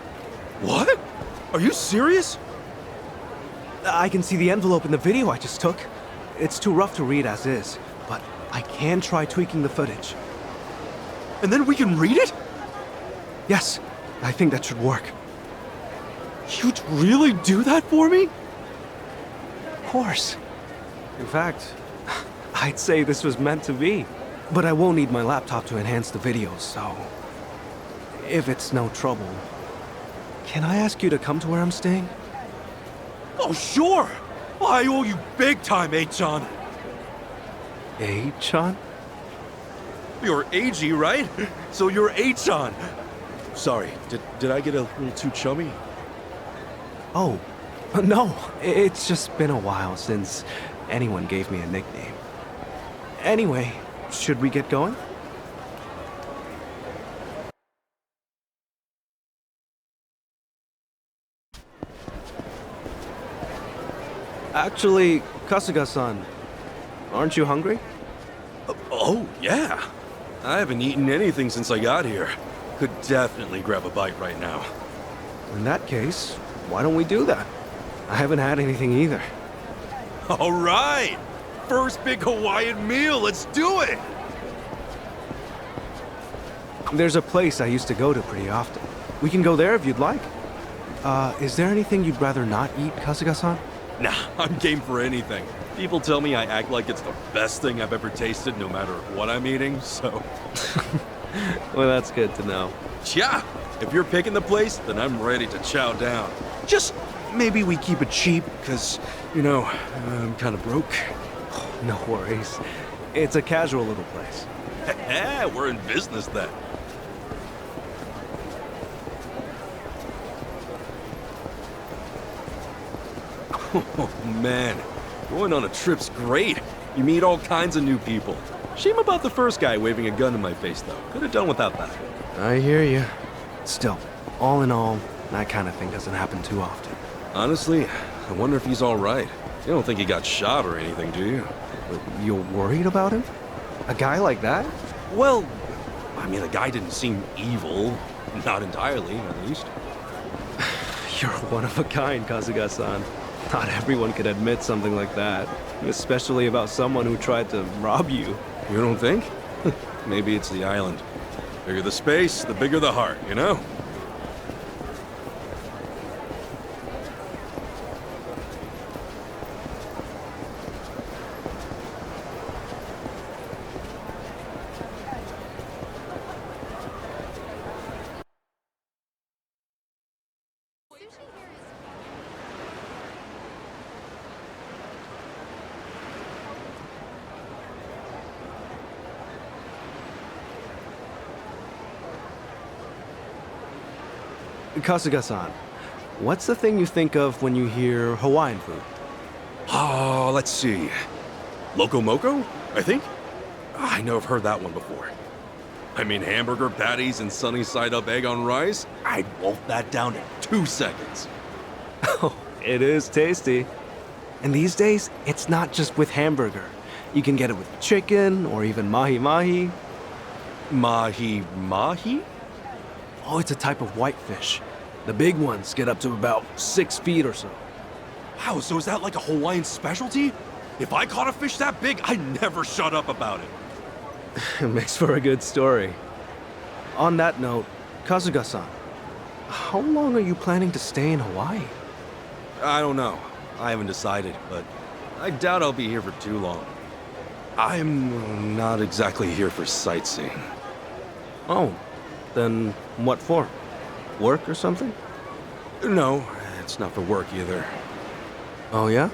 What? Are you serious? I can see the envelope in the video I just took. It's too rough to read as is, but I can try tweaking the footage. And then we can read it? Yes, I think that should work. You'd really do that for me? Of course. In fact, I'd say this was meant to be. But I won't need my laptop to enhance the videos, so... if it's no trouble, can I ask you to come to where I'm staying? Oh, sure! I owe you big time, A-chan. A-chan? You're Eiji, right? So you're A-chan. Sorry, did I get a little too chummy? Oh, no. It's just been a while since anyone gave me a nickname. Anyway, should we get going? Actually, Kasuga-san, aren't you hungry? Oh, yeah. I haven't eaten anything since I got here. Could definitely grab a bite right now. In that case, why don't we do that? I haven't had anything either. All right! first big Hawaiian meal. Let's do it. There's a place I used to go to pretty often. We can go there if you'd like. Is there anything you'd rather not eat, Kasuga-san? Nah, I'm game for anything. People tell me I act like it's the best thing I've ever tasted, no matter what I'm eating, so... Well, that's good to know. Yeah, if you're picking the place, then I'm ready to chow down. Just maybe we keep it cheap, because, you know, I'm kind of broke. No worries. It's a casual little place. We're in business then. Oh, man. Going on a trip's great. You meet all kinds of new people. Shame about the first guy waving a gun in my face, though. Could have done without that. I hear you. Still, all in all, that kind of thing doesn't happen too often. Honestly, I wonder if he's all right. You don't think he got shot or anything, do you? You're worried about him? A guy like that? Well, I mean, the guy didn't seem evil. Not entirely, at least. You're one of a kind, Kasuga-san. Not everyone could admit something like that, especially about someone who tried to rob you. You don't think? Maybe it's the island. Bigger the space, the bigger the heart, you know? Kasuga-san, what's the thing you think of when you hear Hawaiian food? Oh, let's see. Loco Moco, I think? I know I've heard that one before. I mean, hamburger patties and sunny side up egg on rice? I'd wolf that down in 2 seconds. Oh, it is tasty. And these days, it's not just with hamburger. You can get it with chicken or even mahi-mahi. Mahi-mahi? Oh, it's a type of whitefish. The big ones get up to about 6 feet or so. Wow, so is that like a Hawaiian specialty? If I caught a fish that big, I'd never shut up about it. It makes for a good story. On that note, Kasuga-san, how long are you planning to stay in Hawaii? I don't know. I haven't decided, but I doubt I'll be here for too long. I'm not exactly here for sightseeing. Oh, then what for? Work or something? No, it's not for work either. Oh, yeah?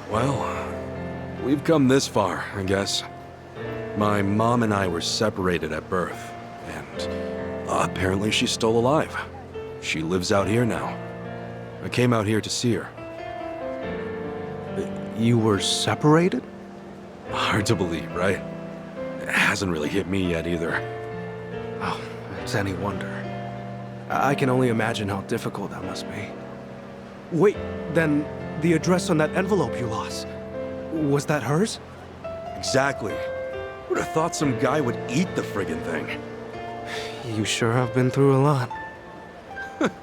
Well, we've come this far, I guess. My mom and I were separated at birth, and apparently she's still alive. She lives out here now. I came out here to see her. You were separated? Hard to believe, right? It hasn't really hit me yet either. Oh, it's any wonder. I can only imagine how difficult that must be. Wait, then the address on that envelope you lost, was that hers? Exactly. Would have thought some guy would eat the friggin' thing. You sure have been through a lot.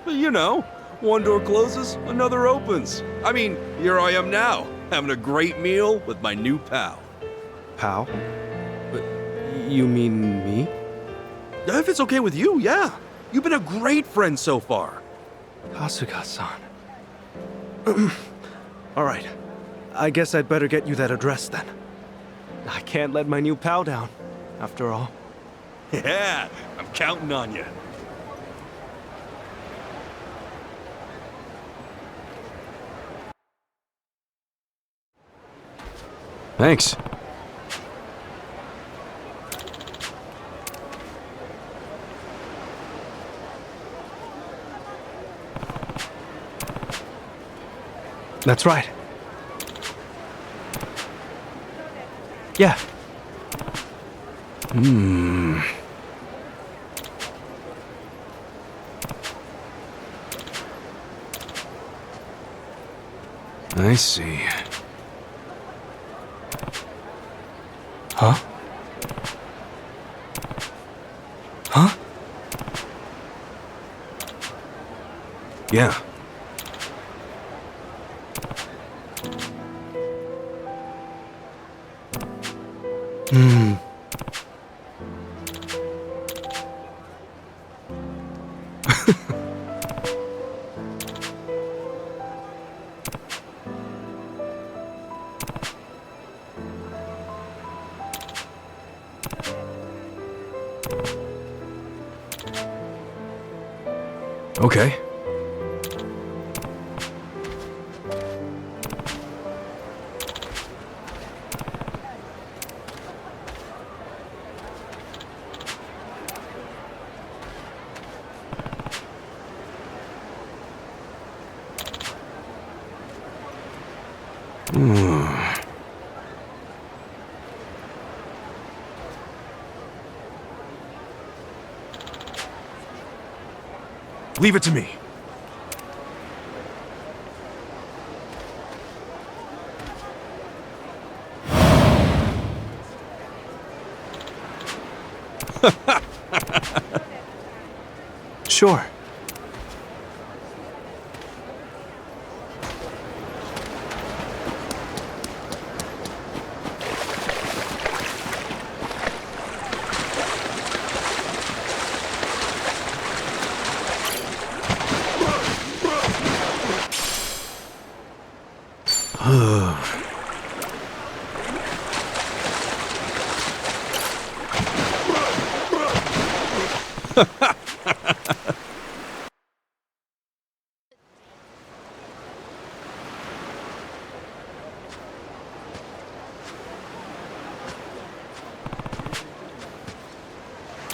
You know, one door closes, another opens. I mean, here I am now, having a great meal with my new pal. Pal? But you mean me? If it's okay with you, yeah. You've been a great friend so far. Kasuga-san. All right. I guess I'd better get you that address then. I can't let my new pal down, after all. Yeah, I'm counting on you. Thanks. That's right. Yeah. I see. Huh? Huh? Yeah. Okay. Leave it to me. Sure.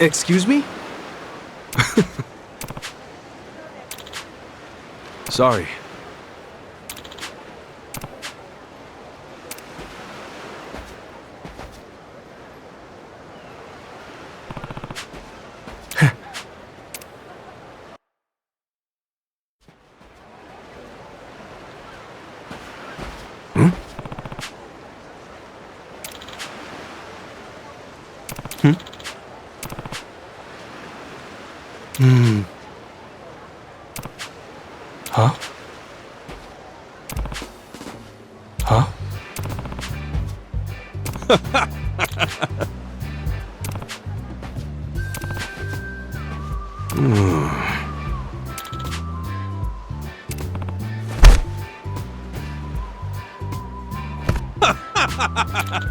Excuse me? Sorry. Huh? Huh?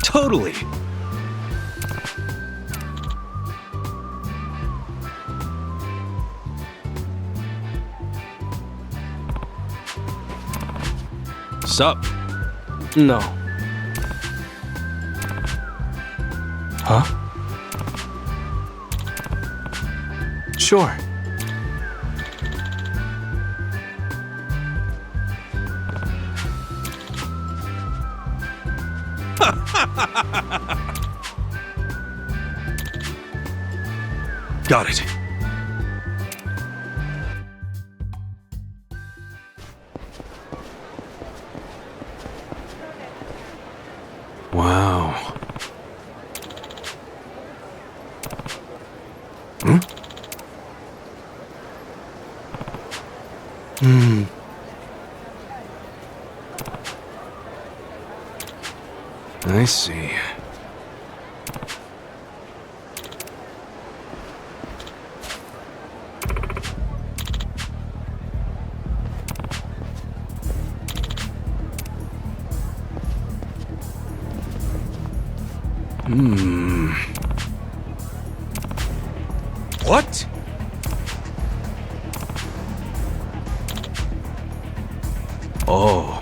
Totally. Sup? No. Huh? Sure. Got it. Wow. I see. What? Oh.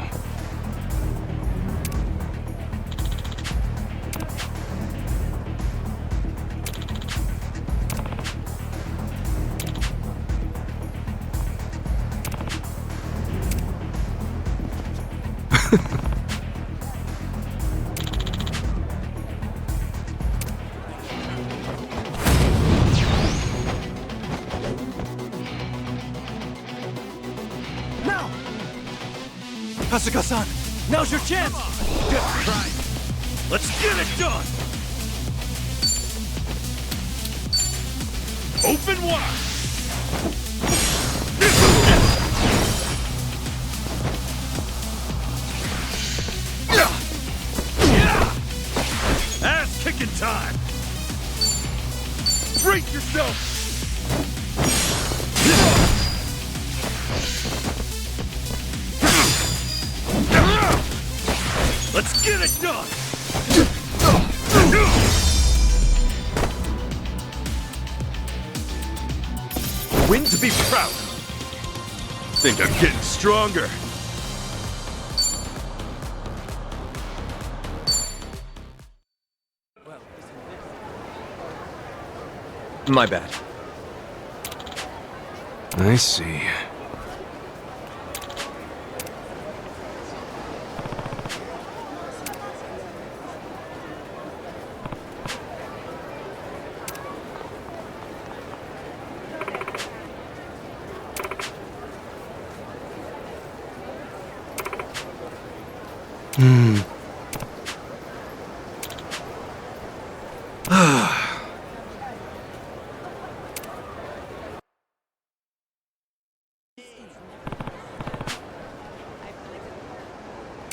Now! Kasuga-san, now's your chance! Good try. Let's get it done! Open wide! Ass-kicking Brace yourself! Let's get it done! Win to be proud of. Think I'm getting stronger. My bad. I see.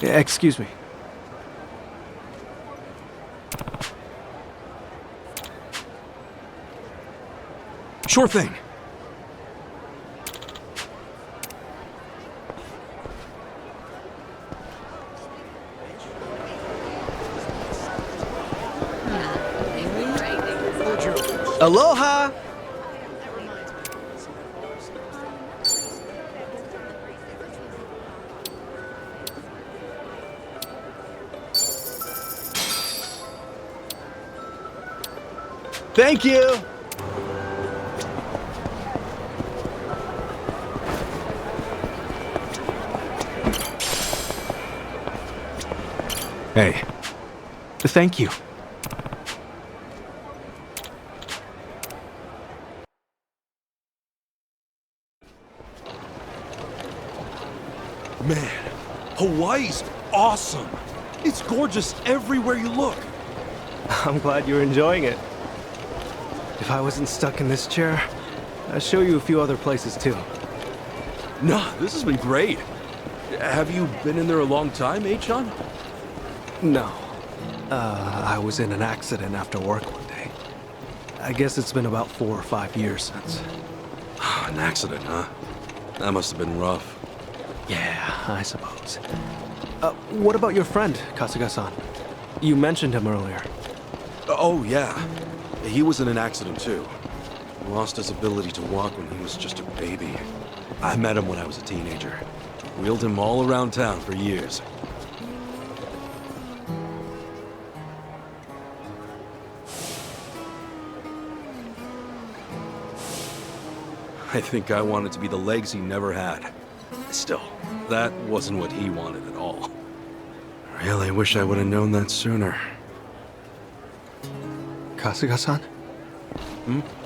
Excuse me. Sure thing. Aloha! Thank you! Hey. Thank you. Man, Hawaii's awesome. It's gorgeous everywhere you look. I'm glad you're enjoying it. If I wasn't stuck in this chair, I'd show you a few other places too. Nah, this has been great. Have you been in there a long time, John? No. I was in an accident after work one day. I guess it's been about 4 or 5 years since. An accident, huh? That must have been rough. Yeah, I suppose. What about your friend, Kasuga-san? You mentioned him earlier. Oh, yeah. He was in an accident, too. He lost his ability to walk when he was just a baby. I met him when I was a teenager. Wheeled him all around town for years. I think I wanted to be the legs he never had. Still, that wasn't what he wanted at all. I really wish I would have known that sooner. Kasuga-san?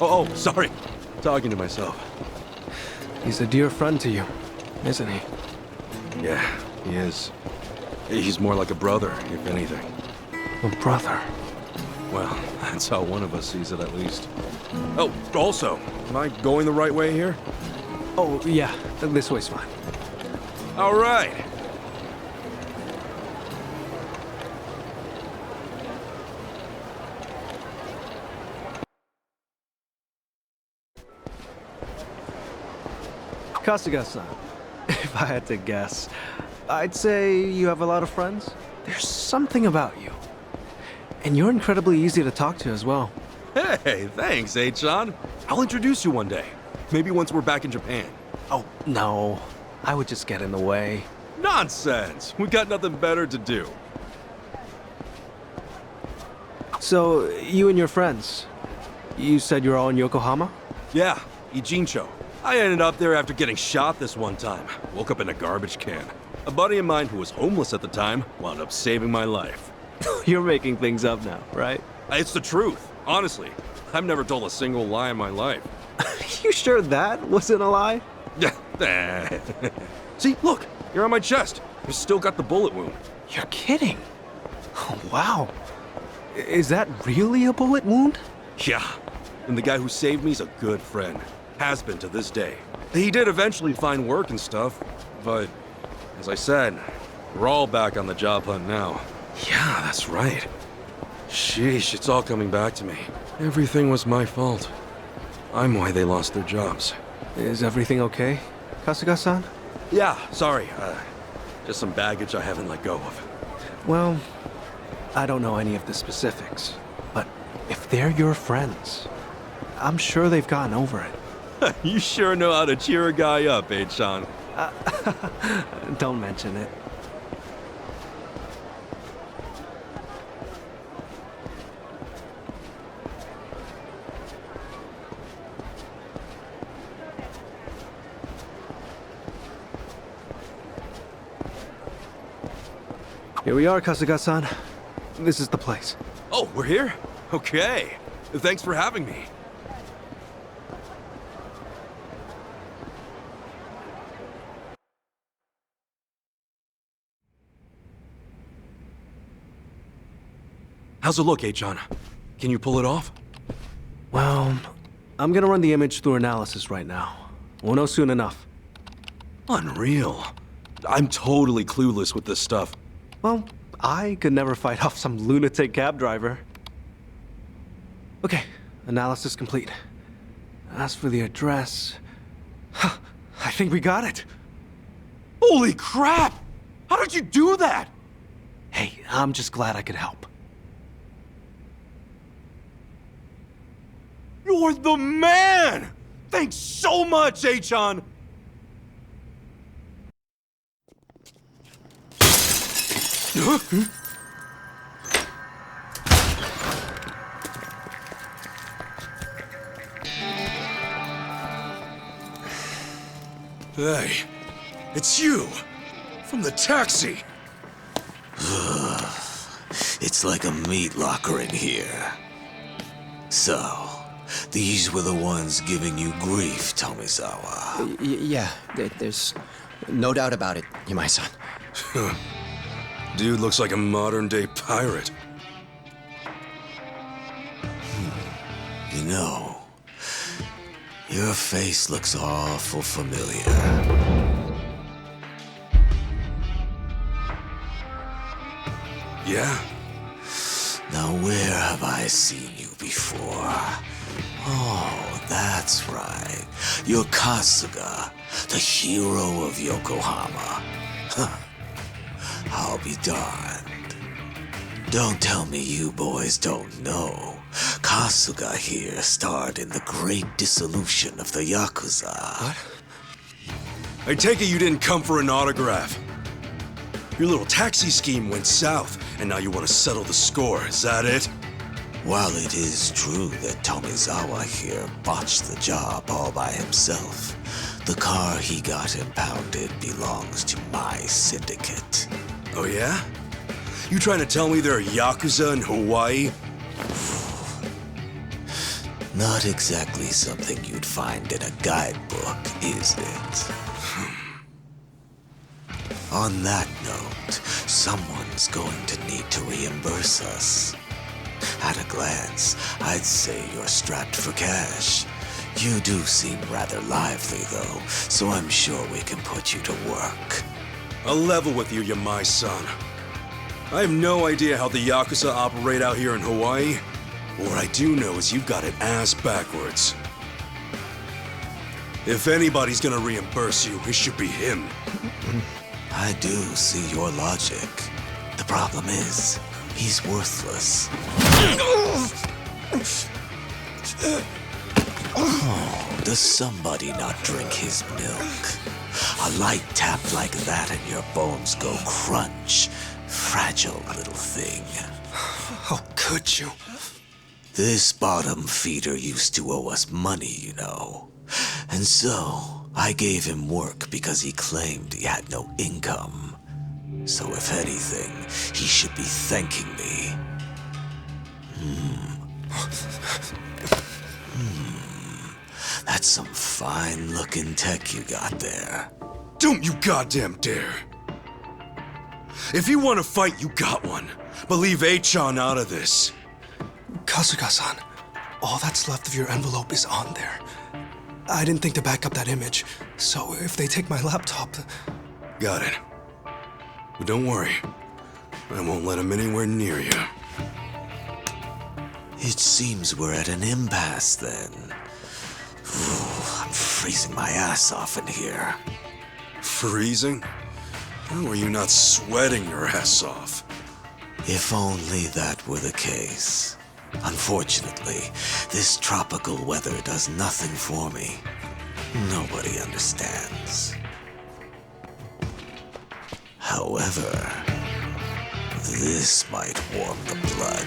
Oh, sorry. Talking to myself. He's a dear friend to you, isn't he? Yeah, he is. He's more like a brother, if anything. A brother? Well, that's how one of us sees it, at least. Oh, also, am I going the right way here? Oh, yeah. This way's fine. All right. Kasuga-san, if I had to guess, I'd say you have a lot of friends. There's something about you. And you're incredibly easy to talk to as well. Hey, thanks, John. I'll introduce you one day. Maybe once we're back in Japan. Oh, no. I would just get in the way. Nonsense! We got nothing better to do. So, you and your friends, you said you're all in Yokohama? Yeah, Ijincho. I ended up there after getting shot this one time. Woke up in a garbage can. A buddy of mine who was homeless at the time wound up saving my life. You're making things up now, right? It's the truth, honestly. I've never told a single lie in my life. You sure that wasn't a lie? See, look, you're on my chest. You still got the bullet wound. You're kidding. Oh, wow. Is that really a bullet wound? Yeah, and the guy who saved me's a good friend. Has been to this day. He did eventually find work and stuff, but as I said, we're all back on the job hunt now. Yeah, that's right. Sheesh, it's all coming back to me. Everything was my fault. I'm why they lost their jobs. Is everything okay, Kasuga-san? Yeah, sorry. Just some baggage I haven't let go of. Well, I don't know any of the specifics, but if they're your friends, I'm sure they've gotten over it. You sure know how to cheer a guy up, Sean? Don't mention it. Here we are, Kasuga-san. This is the place. Oh, we're here? Okay. Thanks for having me. How's it look, Sean? Can you pull it off? Well, I'm gonna run the image through analysis right now. We'll know soon enough. Unreal. I'm totally clueless with this stuff. Well, I could never fight off some lunatic cab driver. Okay, analysis complete. As for the address... I think we got it. Holy crap! How did you do that? Hey, I'm just glad I could help. You're the man! Thanks so much, Sean! Hey, it's you! From the taxi! It's like a meat locker in here. So, these were the ones giving you grief, Tomizawa. Yeah, there's no doubt about it, Yamai-san. Dude looks like a modern-day pirate. You know, your face looks awful familiar. Yeah? Now where have I seen you before? Oh, that's right. You're Kasuga, the hero of Yokohama. Huh. I'll be darned. Don't tell me you boys don't know. Kasuga here starred in the great dissolution of the Yakuza. What? I take it you didn't come for an autograph. Your little taxi scheme went south, and now you want to settle the score, is that it? While it is true that Tomizawa here botched the job all by himself, the car he got impounded belongs to my syndicate. Oh yeah? You trying to tell me there are Yakuza in Hawaii? Not exactly something you'd find in a guidebook, is it? On that note, someone's going to need to reimburse us. At a glance, I'd say you're strapped for cash. You do seem rather lively, though, so I'm sure we can put you to work. I'll level with you, Yamai-san. I have no idea how the Yakuza operate out here in Hawaii. What I do know is you've got it ass backwards. If anybody's gonna reimburse you, it should be him. I do see your logic. The problem is, he's worthless. Oh, does somebody not drink his milk? A light tap like that and your bones go crunch. Fragile little thing. How could you? This bottom feeder used to owe us money, you know. And so, I gave him work because he claimed he had no income. So if anything, he should be thanking me. That's some fine-looking tech you got there. Don't you goddamn dare! If you want to fight, you got one. But leave Achan out of this. Kasuga-san, all that's left of your envelope is on there. I didn't think to back up that image, so if they take my laptop... Got it. But don't worry. I won't let him anywhere near you. It seems we're at an impasse then. I'm freezing my ass off in here. Freezing? How are you not sweating your ass off? If only that were the case. Unfortunately, this tropical weather does nothing for me. Nobody understands. However, this might warm the blood.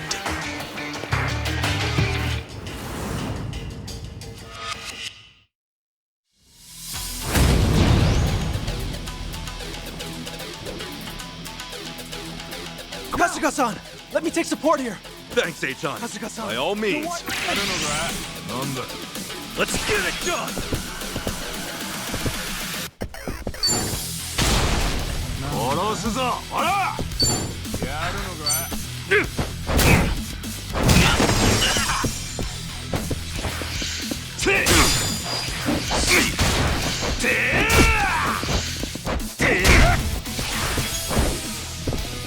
Kasuga-san, let me take support here. Thanks, Achan. Kasuga-san. By all means. Let's get it done!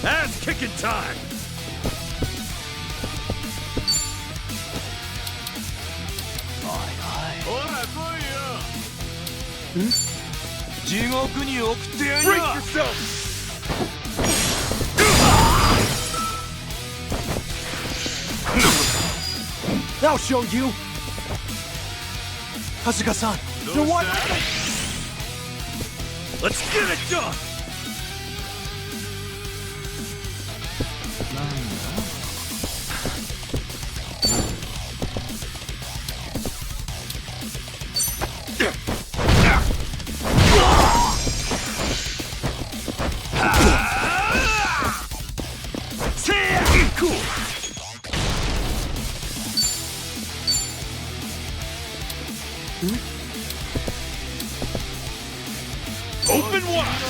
Ass kicking time! Break yourself! I'll show you. Kasuga-san, you're what? Let's get it done! Open wide!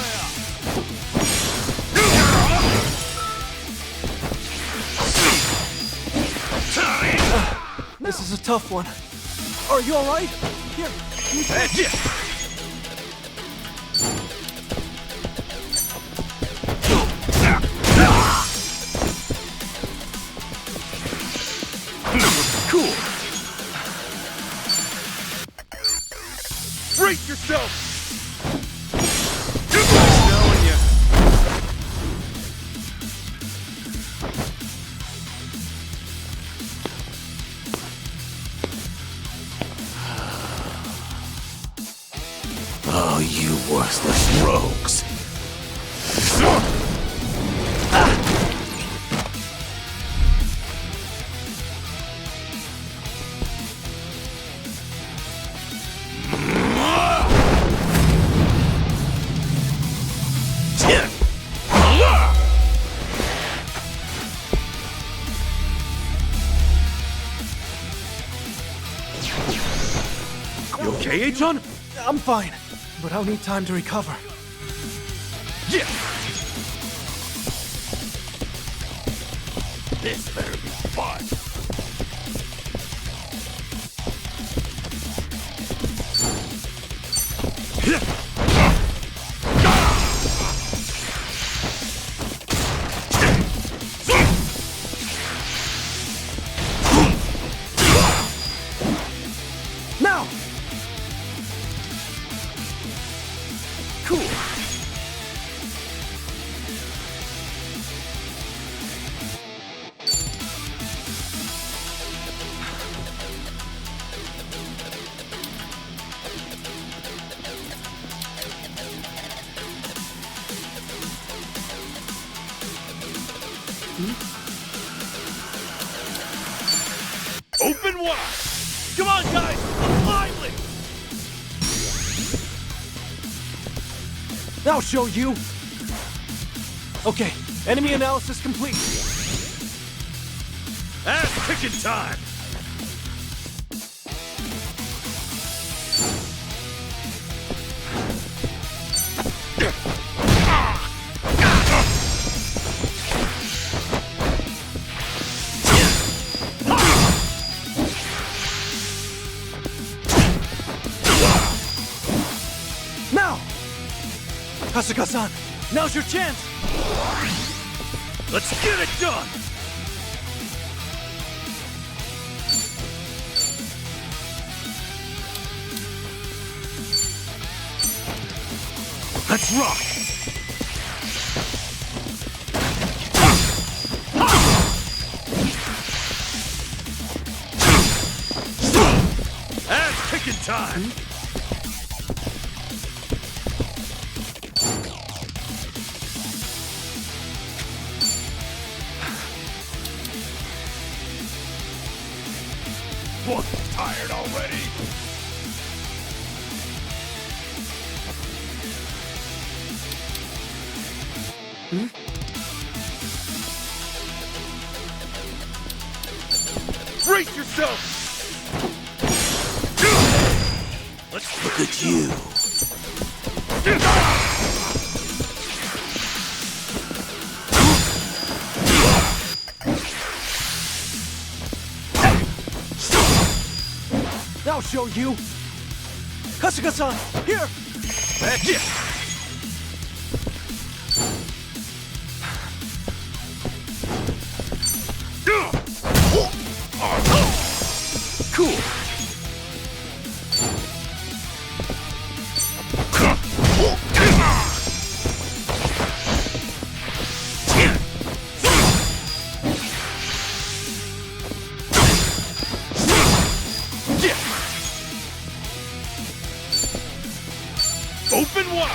This is a tough one. Are you all right? Here. That's it! Cool! Break yourself! Oh, you worthless rogues. You okay, Achan? I'm fine, but I'll need time to recover. Yeah! This better be fun. Now! Cool! Open wide! Come on, guys! Lively! I'll show you. Okay, enemy analysis complete. Ass kicking time! Now! Kasuga-san, now's your chance! Let's get it done! Let's rock! Ass kicking time! What? Tired already? Brace yourself! Let's look at you. I'll show you. Kasuga-san, here. Cool! Open wide!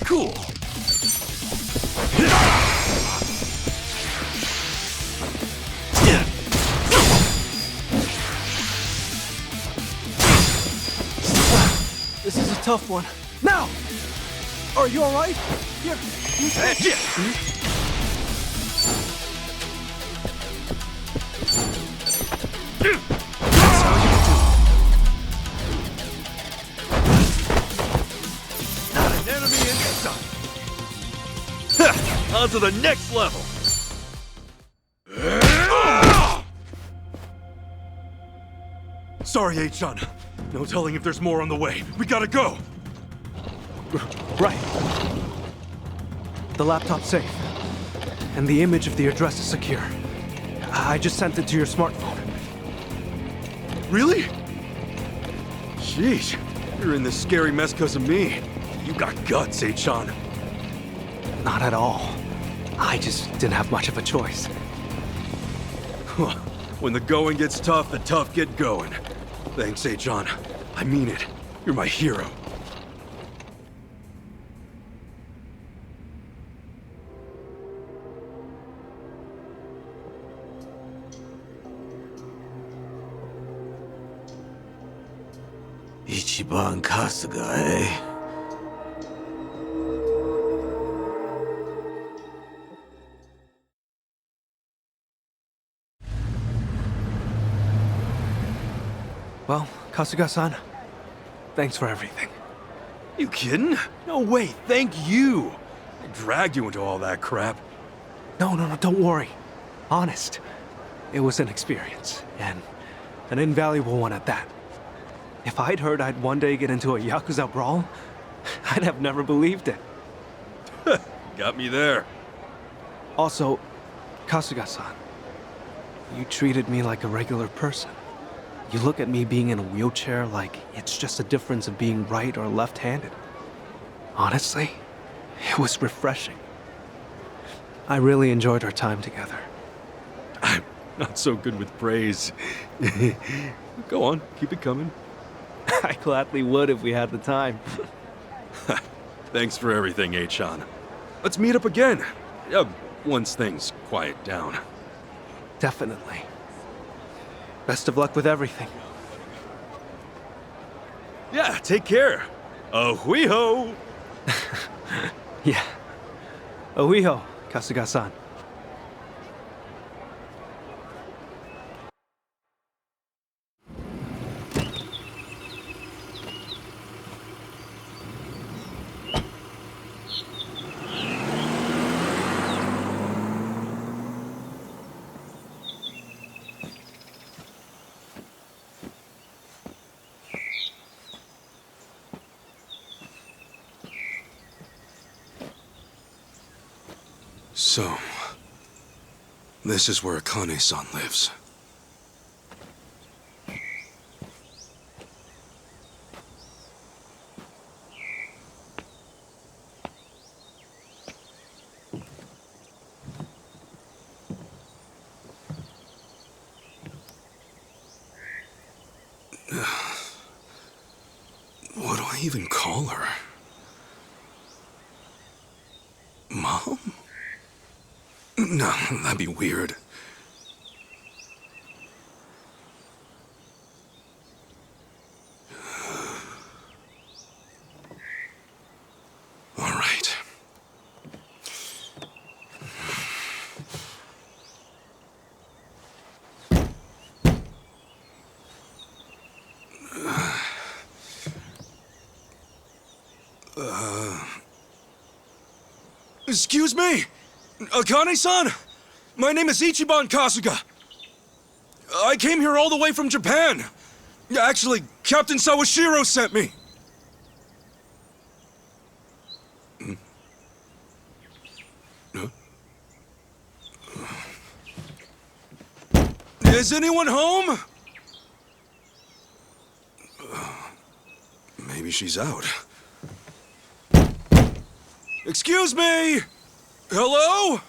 Cool! This is a tough one. Now! Are you alright? Here, use this. Not an enemy in sight! On to the next level! Sorry, H-Chan. No telling if there's more on the way. We gotta go! Right. The laptop's safe. And the image of the address is secure. I just sent it to your smartphone. Really? Sheesh. You're in this scary mess because of me. You got guts, H-Chan. Not at all. I just didn't have much of a choice. When the going gets tough, the tough get going. Thanks, H-Chan. I mean it. You're my hero. Ichiban Kasuga, eh? Well, Kasuga-san, thanks for everything. You kidding? No way, thank you! I dragged you into all that crap. No, don't worry. Honest. It was an experience, and an invaluable one at that. If I'd heard I'd one day get into a Yakuza brawl, I'd have never believed it. Got me there. Also, Kasuga-san, you treated me like a regular person. You look at me being in a wheelchair like it's just a difference of being right or left-handed. Honestly, it was refreshing. I really enjoyed our time together. I'm not so good with praise. Go on, keep it coming. I gladly would if we had the time. Thanks for everything, H-Chan. Let's meet up again. Once things quiet down. Definitely. Best of luck with everything. Yeah, take care. Ahui-ho! Yeah. Ahui-ho, Kasuga-san. So, this is where Akane-san lives. What do I even call her? Mom? No, that'd be weird. All right. Excuse me? Akane-san? My name is Ichiban Kasuga. I came here all the way from Japan. Actually, Captain Sawashiro sent me. Huh? Is anyone home? Maybe she's out. Excuse me! Hello?